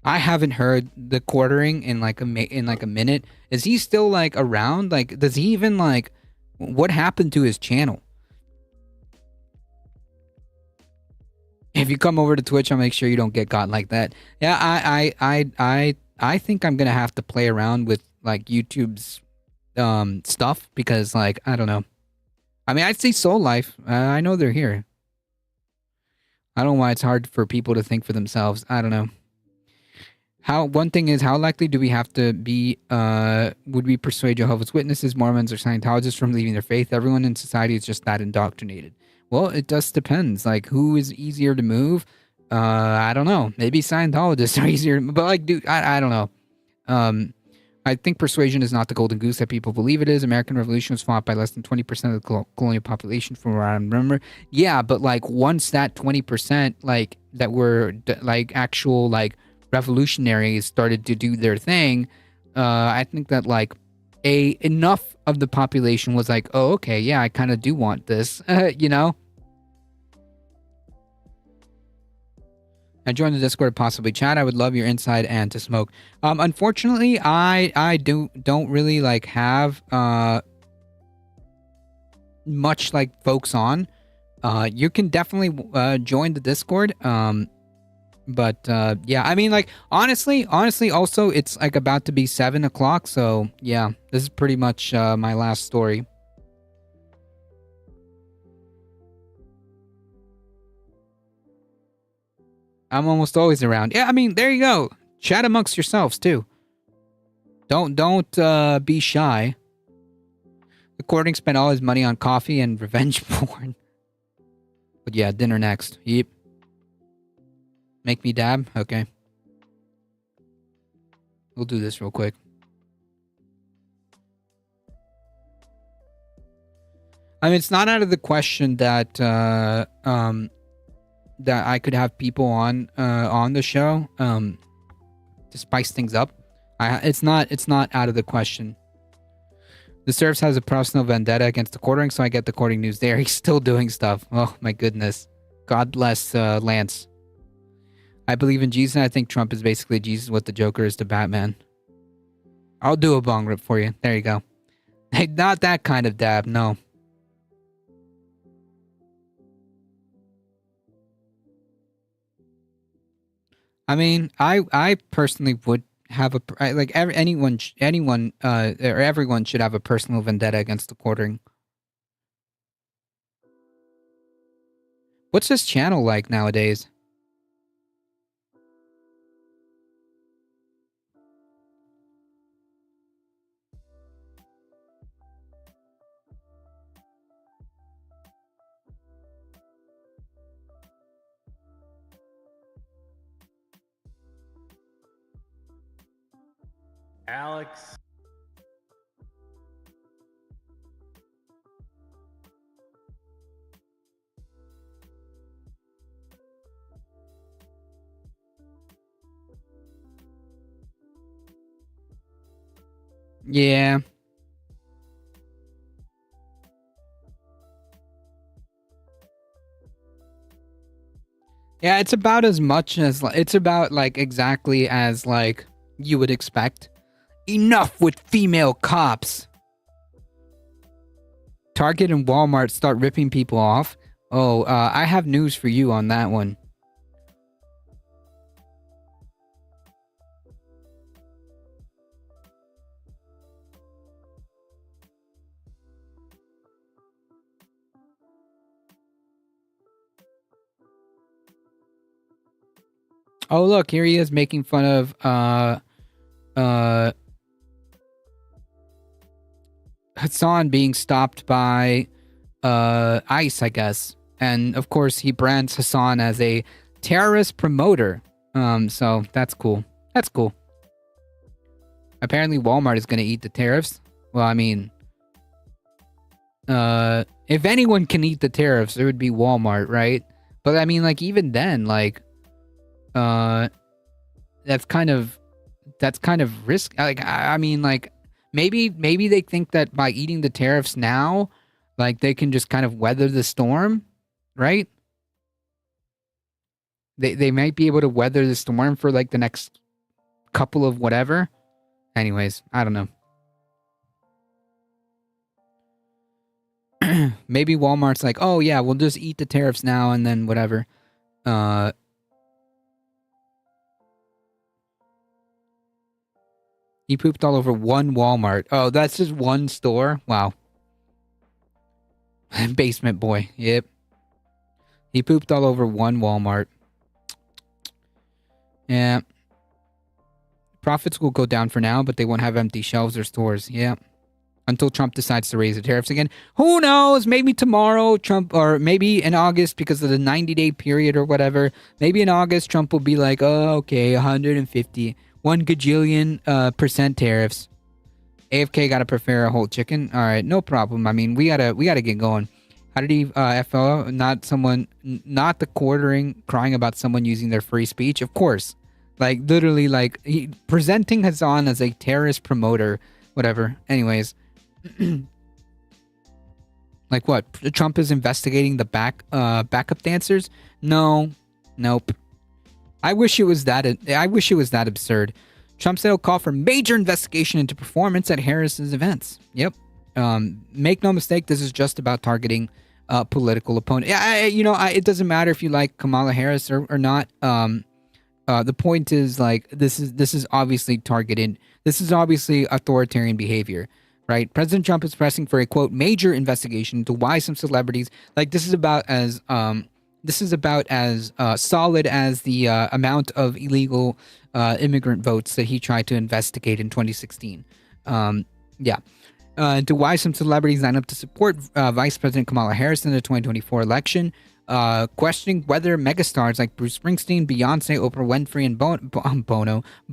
I haven't heard the quartering in like a minute. Is he still like around? Like, does he even like? What happened to his channel? If you come over to Twitch, I'll make sure you don't get caught like that. Yeah, I think I'm gonna have to play around with like YouTube's stuff because like I don't know. I mean, I'd say Soul Life. I know they're here. I don't know why it's hard for people to think for themselves. I don't know. One thing is, how likely do we have to be, would we persuade Jehovah's Witnesses, Mormons, or Scientologists from leaving their faith? Everyone in society is just that indoctrinated. Well, it just depends. Like, who is easier to move? I don't know. Maybe Scientologists are easier, but like, dude, I don't know. I think persuasion is not the golden goose that people believe it is. American Revolution was fought by less than 20% of the colonial population, from what I remember. Yeah, but like once that 20%, like that were like actual like revolutionaries started to do their thing, I think that like enough of the population was like, oh, okay, yeah, I kind of do want this, you know. I joined the Discord, possibly chat. I would love your insight and to smoke. Unfortunately, I don't really like have much like folks on. You can definitely join the Discord. But yeah, I mean, like honestly, also it's like about to be 7 o'clock. So yeah, this is pretty much my last story. I'm almost always around. Yeah, I mean, there you go. Chat amongst yourselves too. Don't be shy. The courting spent all his money on coffee and revenge porn. But yeah, dinner next. Yep. Make me dab? Okay. We'll do this real quick. I mean, it's not out of the question that that I could have people on the show to spice things up. It's not out of the question. The Serfs has a personal vendetta against the quartering, so I get the courting news there. He's still doing stuff. Oh my goodness. God bless Lance. I believe in Jesus, and I think Trump is basically Jesus what the Joker is to Batman. I'll do a bong rip for you. There you go. Hey, not that kind of dab, no. I mean, I personally would have everyone should have a personal vendetta against the quartering. What's this channel like nowadays? Alex. Yeah. Yeah, it's about as much as it's about like exactly as like you would expect. Enough with female cops. Target and Walmart start ripping people off. Oh, I have news for you on that one. Oh, look, here he is making fun of Hassan being stopped by ICE, I guess. And of course, he brands Hassan as a terrorist promoter. So that's cool. That's cool. Apparently, Walmart is going to eat the tariffs. Well, I mean, if anyone can eat the tariffs, it would be Walmart, right? But I mean, like, even then, like, that's kind of risk. Like, I mean, like, maybe they think that by eating the tariffs now, like, they can just kind of weather the storm, right? They might be able to weather the storm for like the next couple of whatever. Anyways, I don't know. Maybe Walmart's like, oh yeah, we'll just eat the tariffs now and then whatever. He pooped all over one Walmart. Oh, that's just one store? Wow. Basement boy. Yep. He pooped all over one Walmart. Yeah. Profits will go down for now, but they won't have empty shelves or stores. Yeah. Until Trump decides to raise the tariffs again. Who knows? Maybe tomorrow Trump, or maybe in August because of the 90-day period or whatever. Maybe in August Trump will be like, oh, okay, 150. 1 gajillion % tariffs. AFK gotta prepare a whole chicken. All right, no problem. I mean, we gotta get going. How did he FO? Not the quartering crying about someone using their free speech. Of course, like literally, like presenting Hassan as a terrorist promoter, whatever. Anyways, like what? Trump is investigating the backup dancers? No, nope. I wish it was that absurd. Trump said he'll call for major investigation into performance at Harris's events. Yep. Make no mistake, this is just about targeting political opponent. It doesn't matter if you like Kamala Harris or not. The point is, like, this is obviously targeted. This is obviously authoritarian behavior, right? President Trump is pressing for a quote major investigation into why some celebrities, like, this is about as solid as the amount of illegal immigrant votes that he tried to investigate in 2016. Yeah. into why some celebrities line up to support Vice President Kamala Harris in the 2024 election, questioning whether megastars like Bruce Springsteen, Beyonce, Oprah Winfrey, and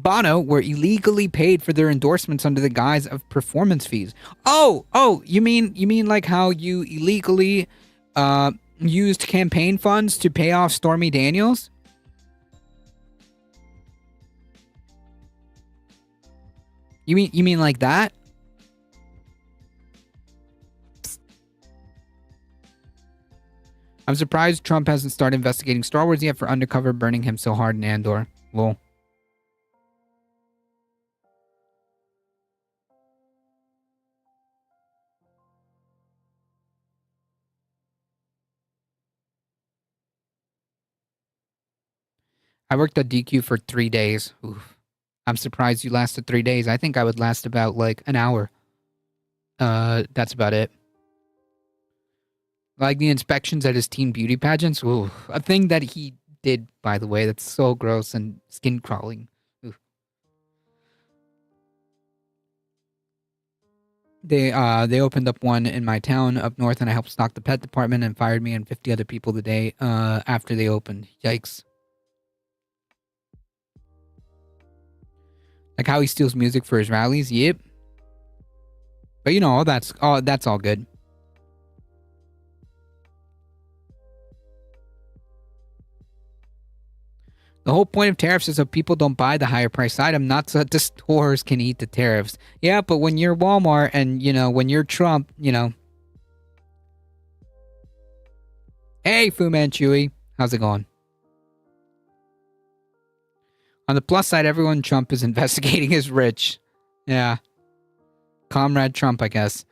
Bono were illegally paid for their endorsements under the guise of performance fees. Oh, you mean like how you illegally used campaign funds to pay off Stormy Daniels? You mean like that? I'm surprised Trump hasn't started investigating Star Wars yet for undercover burning him so hard in Andor. Lol. I worked at DQ for 3 days. Oof. I'm surprised you lasted 3 days. I think I would last about like an hour. That's about it. Like the inspections at his teen beauty pageants. Ooh, a thing that he did, by the way, that's so gross and skin crawling. Ooh. They opened up one in my town up north, and I helped stock the pet department and fired me and 50 other people the day after they opened. Yikes. Like how he steals music for his rallies. Yep. But you know, that's all good. The whole point of tariffs is so people don't buy the higher priced item, not so that the stores can eat the tariffs. Yeah, but when you're Walmart and, you know, when you're Trump, you know. Hey, Fu Manchu. How's it going? On the plus side, everyone Trump is investigating is rich. Yeah. Comrade Trump, I guess.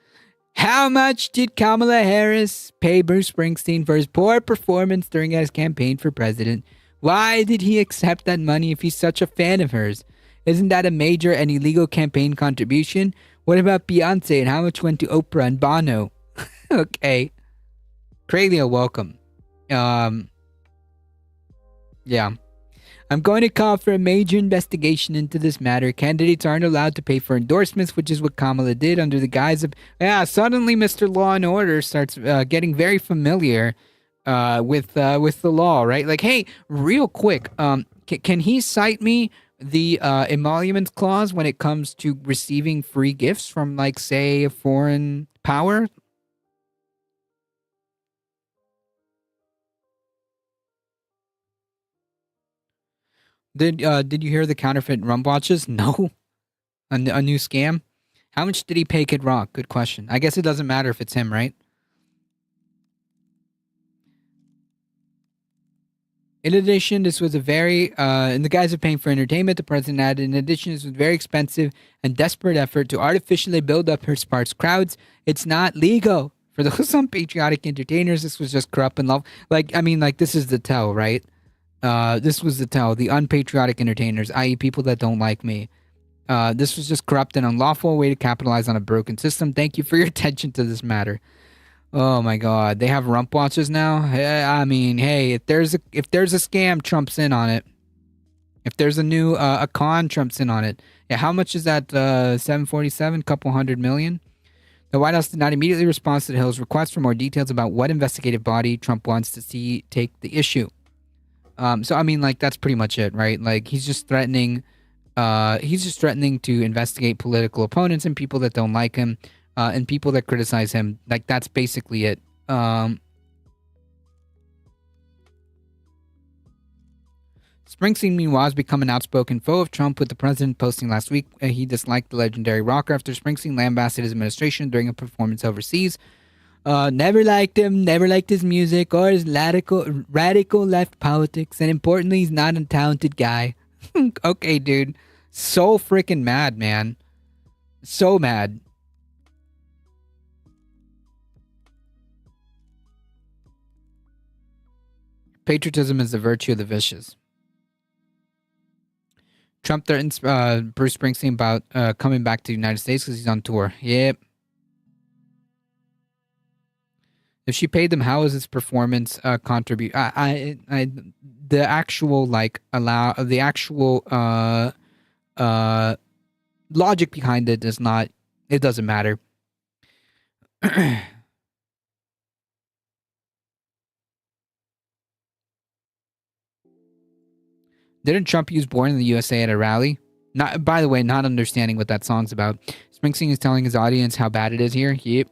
How much did Kamala Harris pay Bruce Springsteen for his poor performance during his campaign for president? Why did he accept that money if he's such a fan of hers? Isn't that a major and illegal campaign contribution? What about Beyonce and how much went to Oprah and Bono? Okay. Kralia, welcome. Yeah. I'm going to call for a major investigation into this matter. Candidates aren't allowed to pay for endorsements, which is what Kamala did under the guise of... Yeah, suddenly Mr. Law and Order starts getting very familiar with the law, right? Like, hey, real quick, can he cite me the emoluments clause when it comes to receiving free gifts from, like, say, a foreign power? Did you hear the counterfeit rum watches? No, a new scam. How much did he pay Kid Rock? Good question. I guess it doesn't matter if it's him, right? In addition, this was a very, in the guise of paying for entertainment, the president added, in addition, this was a very expensive and desperate effort to artificially build up her sparse crowds. It's not legal. For those unpatriotic entertainers, this was just corrupt and love. Like, I mean, like, this is the tell, right? This was the tell. The unpatriotic entertainers, i.e. people that don't like me. This was just corrupt and unlawful way to capitalize on a broken system. Thank you for your attention to this matter. Oh my God, they have rump watches now. I mean, hey, if there's a scam, Trump's in on it. If there's a new a con, Trump's in on it. Yeah, how much is that? 747, couple $100 million. The White House did not immediately respond to the Hill's request for more details about what investigative body Trump wants to see take the issue. So I mean, like, that's pretty much it, right? Like, he's just threatening to investigate political opponents and people that don't like him. And people that criticize him. Like, that's basically it. Springsteen, meanwhile, has become an outspoken foe of Trump, with the president posting last week he disliked the legendary rocker after Springsteen lambasted his administration during a performance overseas. Never liked him, never liked his music or his radical left politics, and importantly, he's not a talented guy. Okay, dude. So freaking mad, man. So mad. Patriotism is the virtue of the vicious. Trump threatens Bruce Springsteen about coming back to the United States because he's on tour. Yep. If she paid them, how is this performance contribute? The actual logic behind it does not. It doesn't matter. Didn't Trump use Born in the USA at a rally? Not, by the way, not understanding what that song's about. Springsteen is telling his audience how bad it is here. Yep.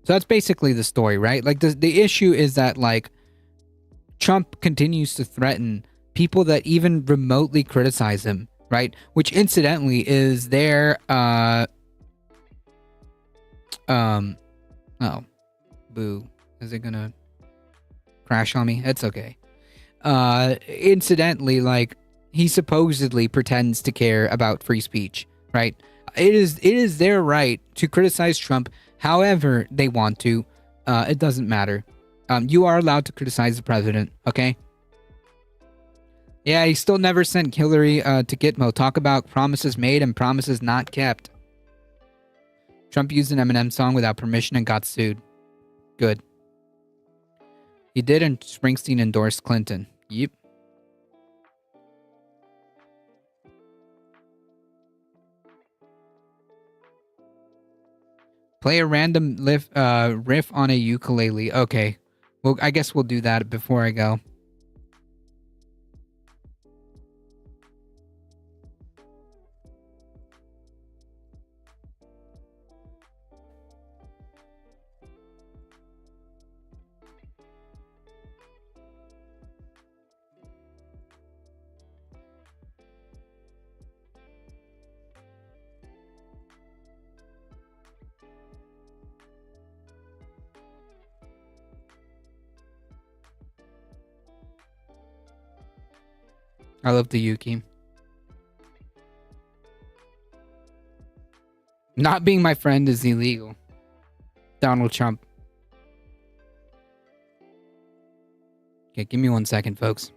So that's basically the story, right? Like the issue is that like Trump continues to threaten people that even remotely criticize him, right? Which incidentally is their oh, boo. Is it gonna crash on me? It's okay. Incidentally, like he supposedly pretends to care about free speech, right? It is their right to criticize Trump however they want to. It doesn't matter. You are allowed to criticize the president, okay? Yeah, he still never sent Hillary to Gitmo. Talk about promises made and promises not kept. Trump used an Eminem song without permission and got sued. Good. He did, and Springsteen endorsed Clinton. Yep. Play a random riff on a ukulele. Okay. Well, I guess we'll do that before I go. I love the Yuki. Not being my friend is illegal. Donald Trump. Okay, give me 1 second, folks.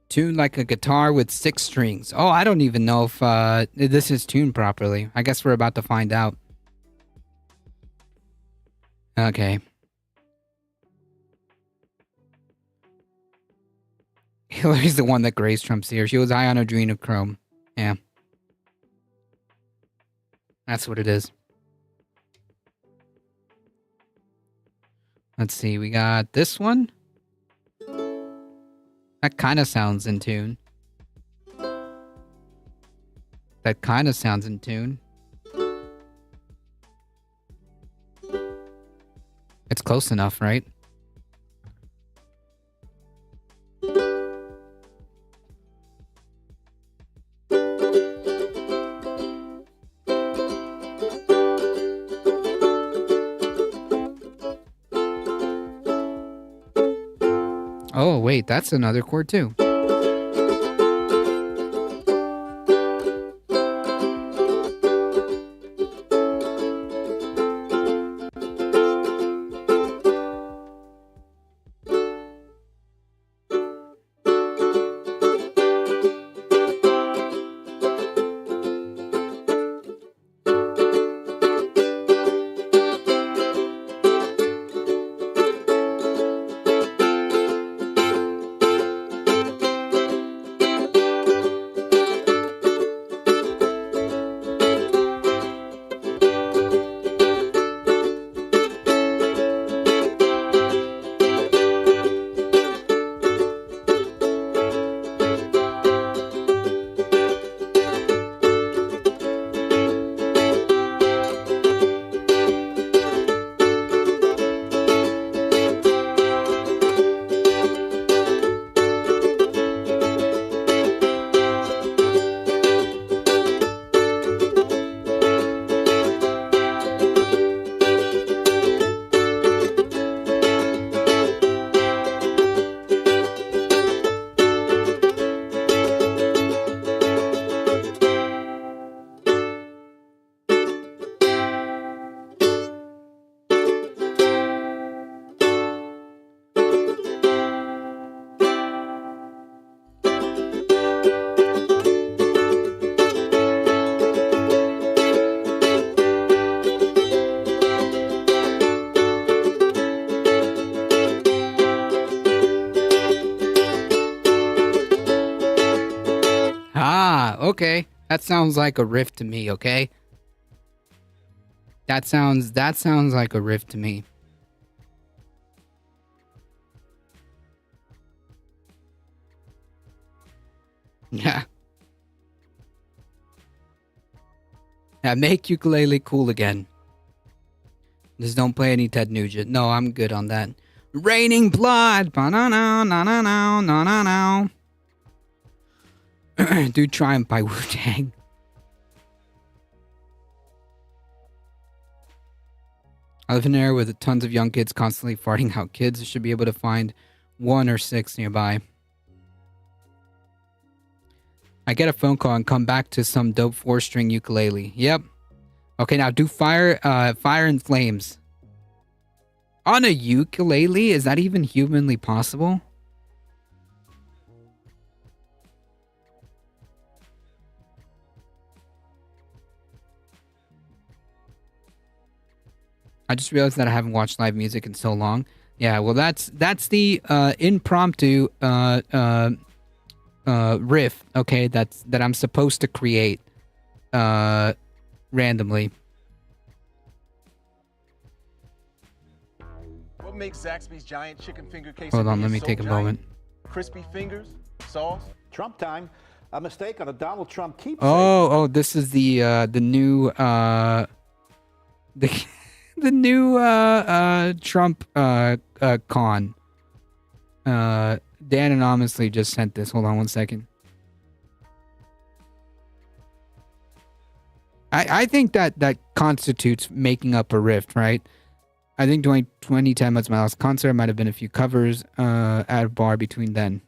Tuned like a guitar with 6 strings. Oh, I don't even know if this is tuned properly. I guess we're about to find out. Okay. Hillary's the one that grazed Trump's ear. She was high on adrenochrome. Yeah. That's what it is. Let's see. We got this one. That kind of sounds in tune. That kind of sounds in tune. It's close enough, right? Oh, wait, that's another chord too. Okay. That sounds like a riff to me, okay? That sounds like a riff to me. Yeah. Yeah, make ukulele cool again. Just don't play any Ted Nugent. No, I'm good on that. Raining blood. Ba-na-na, na-na-na, na-na-na. Do Triumph by Wu-Tang. I live in an area with tons of young kids constantly farting out. Kids should be able to find 1 or 6 nearby. I get a phone call and come back to some dope 4-string ukulele. Yep. Okay, now do Fire and Flames. On a ukulele? Is that even humanly possible? I just realized that I haven't watched live music in so long. Yeah, well that's the impromptu riff, okay, that I'm supposed to create randomly. What makes Zaxby's giant chicken finger quesadilla Hold on, let me so take a giant? moment. Crispy fingers, sauce. Trump time. A mistake on a Donald Trump keepsake. Oh, this is the new the new Trump con. Dan anonymously just sent this. Hold on one second. I think that constitutes making up a riff, right? I think 2010 was my last concert. Might have been a few covers at a bar between then.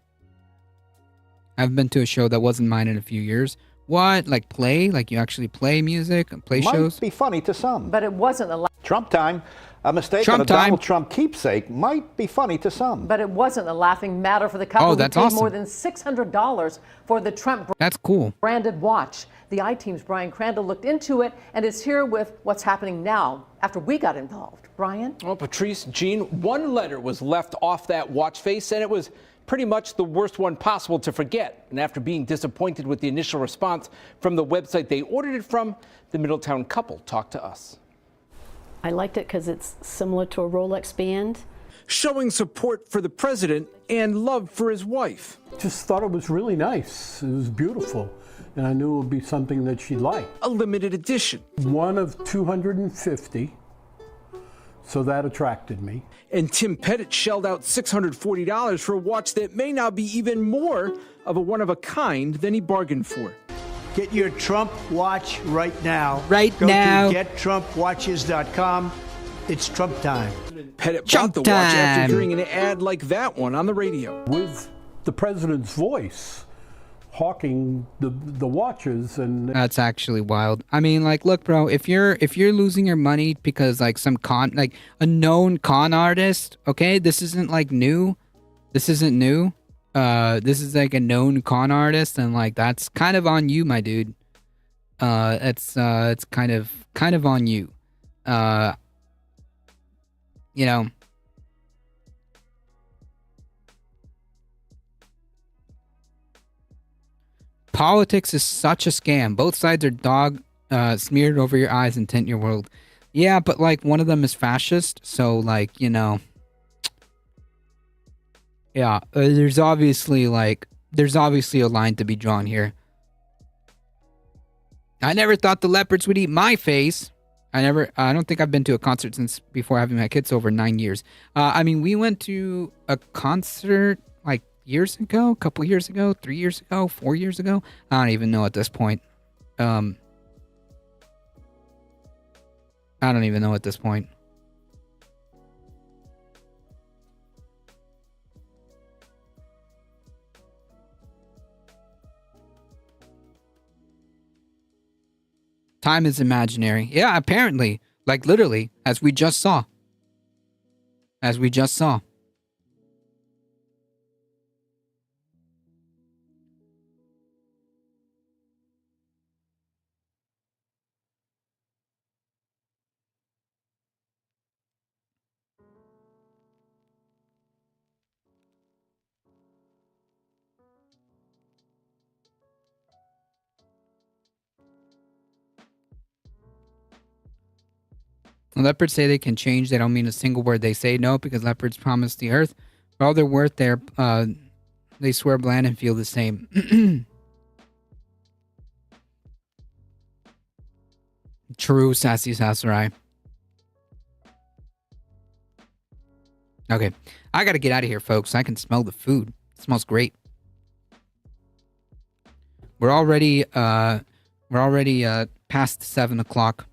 I haven't been to a show that wasn't mine in a few years. What? Like play? Like you actually play music and play shows? Might be funny to some. But it wasn't the Trump time. A mistake Trump on a time. Donald Trump keepsake might be funny to some. But it wasn't a laughing matter for the couple who that's paid awesome. more than $600 for the Trump That's cool. branded watch. The I-Team's Brian Crandall looked into it and is here with what's happening now after we got involved. Brian? Well, Patrice, Jean, one letter was left off that watch face, and it was pretty much the worst one possible to forget. And after being disappointed with the initial response from the website they ordered it from, the Middletown couple talked to us. I liked it because it's similar to a Rolex band. Showing support for the president and love for his wife. Just thought it was really nice. It was beautiful. And I knew it would be something that she'd like. A limited edition. One of 250. So that attracted me. And Tim Pettit shelled out $640 for a watch that may now be even more of a one-of-a-kind than he bargained for. Get your Trump watch right now. Go to gettrumpwatches.com. It's Trump time. Pettit Trump bought the watch after time. hearing an ad like that one on the radio. With the president's voice, hawking the watches, and That's actually wild. I mean, like, look, bro, if you're losing your money because like some like a known con artist, okay, this isn't like new. This isn't new. This is like a known con artist, and like that's kind of on you, my dude. It's kind of on you. You know. Politics is such a scam. Both sides are dog smeared over your eyes and tint your world. Yeah, but like one of them is fascist, so like, you know. Yeah, there's obviously a line to be drawn here. I never thought the leopards would eat my face. I don't think I've been to a concert since before having my kids over 9 years. I mean, we went to a concert like years ago, a couple years ago, 3 years ago, 4 years ago. I don't even know at this point. I don't even know at this point. Time is imaginary. Yeah, apparently. Like literally, as we just saw. As we just saw. When leopards say they can change, they don't mean a single word they say. No, because leopards promise the earth. For all their worth, they swear bland and feel the same. True, Sassy Sasserai. Okay, I gotta get out of here, folks. I can smell the food. It smells great. We're already past 7 o'clock.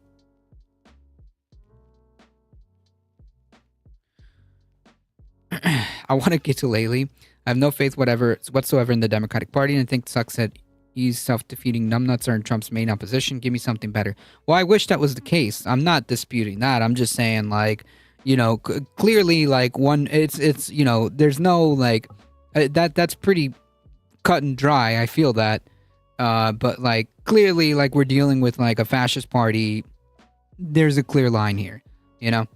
I want to get to Laley. I have no faith whatsoever in the Democratic Party, and I think it sucks that he's self-defeating numbnuts are in Trump's main opposition. Give me something better. Well, I wish that was the case. I'm not disputing that. I'm just saying, like, you know, clearly, like, one, it's you know, there's no, like, that's pretty cut and dry. I feel that. But, like, clearly, like, we're dealing with, like, a fascist party. There's a clear line here, you know?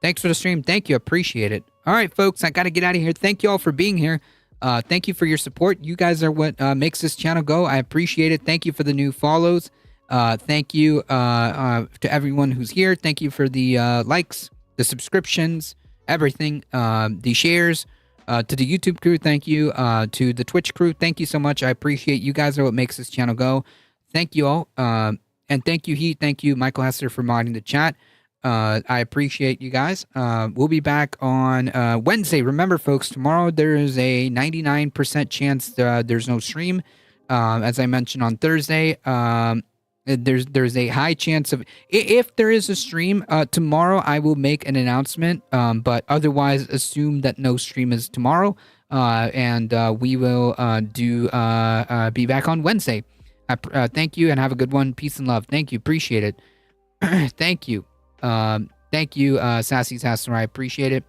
Thanks for the stream. Thank you. Appreciate it. All right, folks, I got to get out of here. Thank you all for being here. Thank you for your support. You guys are what makes this channel go. I appreciate it. Thank you for the new follows. Thank you to everyone who's here. Thank you for the likes, the subscriptions, everything, the shares. To the YouTube crew, thank you. To the Twitch crew, thank you so much. I appreciate you guys are what makes this channel go. Thank you all. And thank you, Heat. Thank you, Michael Hester, for modding the chat. I appreciate you guys. We'll be back on Wednesday. Remember, folks, tomorrow there is a 99% chance there's no stream. As I mentioned on Thursday, there's a high chance of if there is a stream tomorrow, I will make an announcement. But otherwise, assume that no stream is tomorrow, and we will be back on Wednesday. Thank you and have a good one. Peace and love. Thank you. Appreciate it. Thank you. Thank you, Sassy Sasser. I appreciate it.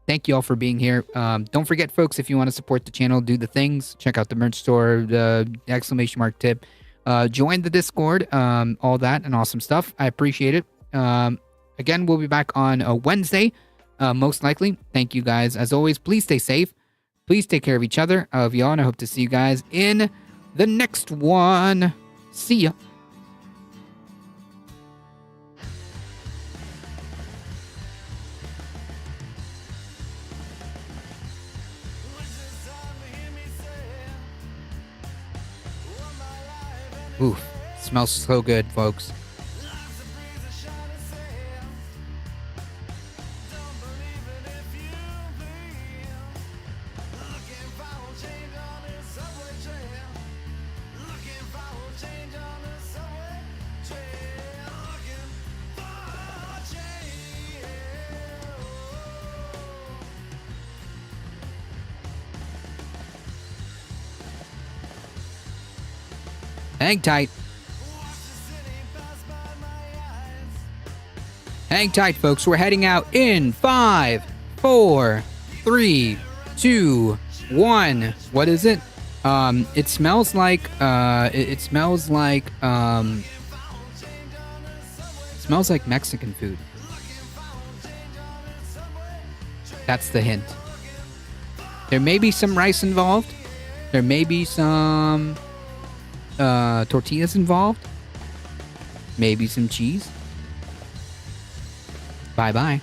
Thank you all for being here. Don't forget, folks, if you want to support the channel, do the things. Check out the merch store, the exclamation mark tip. Join the Discord, all that and awesome stuff. I appreciate it. Again, we'll be back on Wednesday, most likely. Thank you guys. As always, please stay safe. Please take care of each other. I love you all, and I hope to see you guys in the next one. See ya. Ooh, smells so good, folks. Hang tight. Hang tight, folks. We're heading out in 5, 4, 3, 2, 1. What is it? It smells like it smells like Mexican food. That's the hint. There may be some rice involved. There may be some tortillas involved. Maybe some cheese. Bye-bye.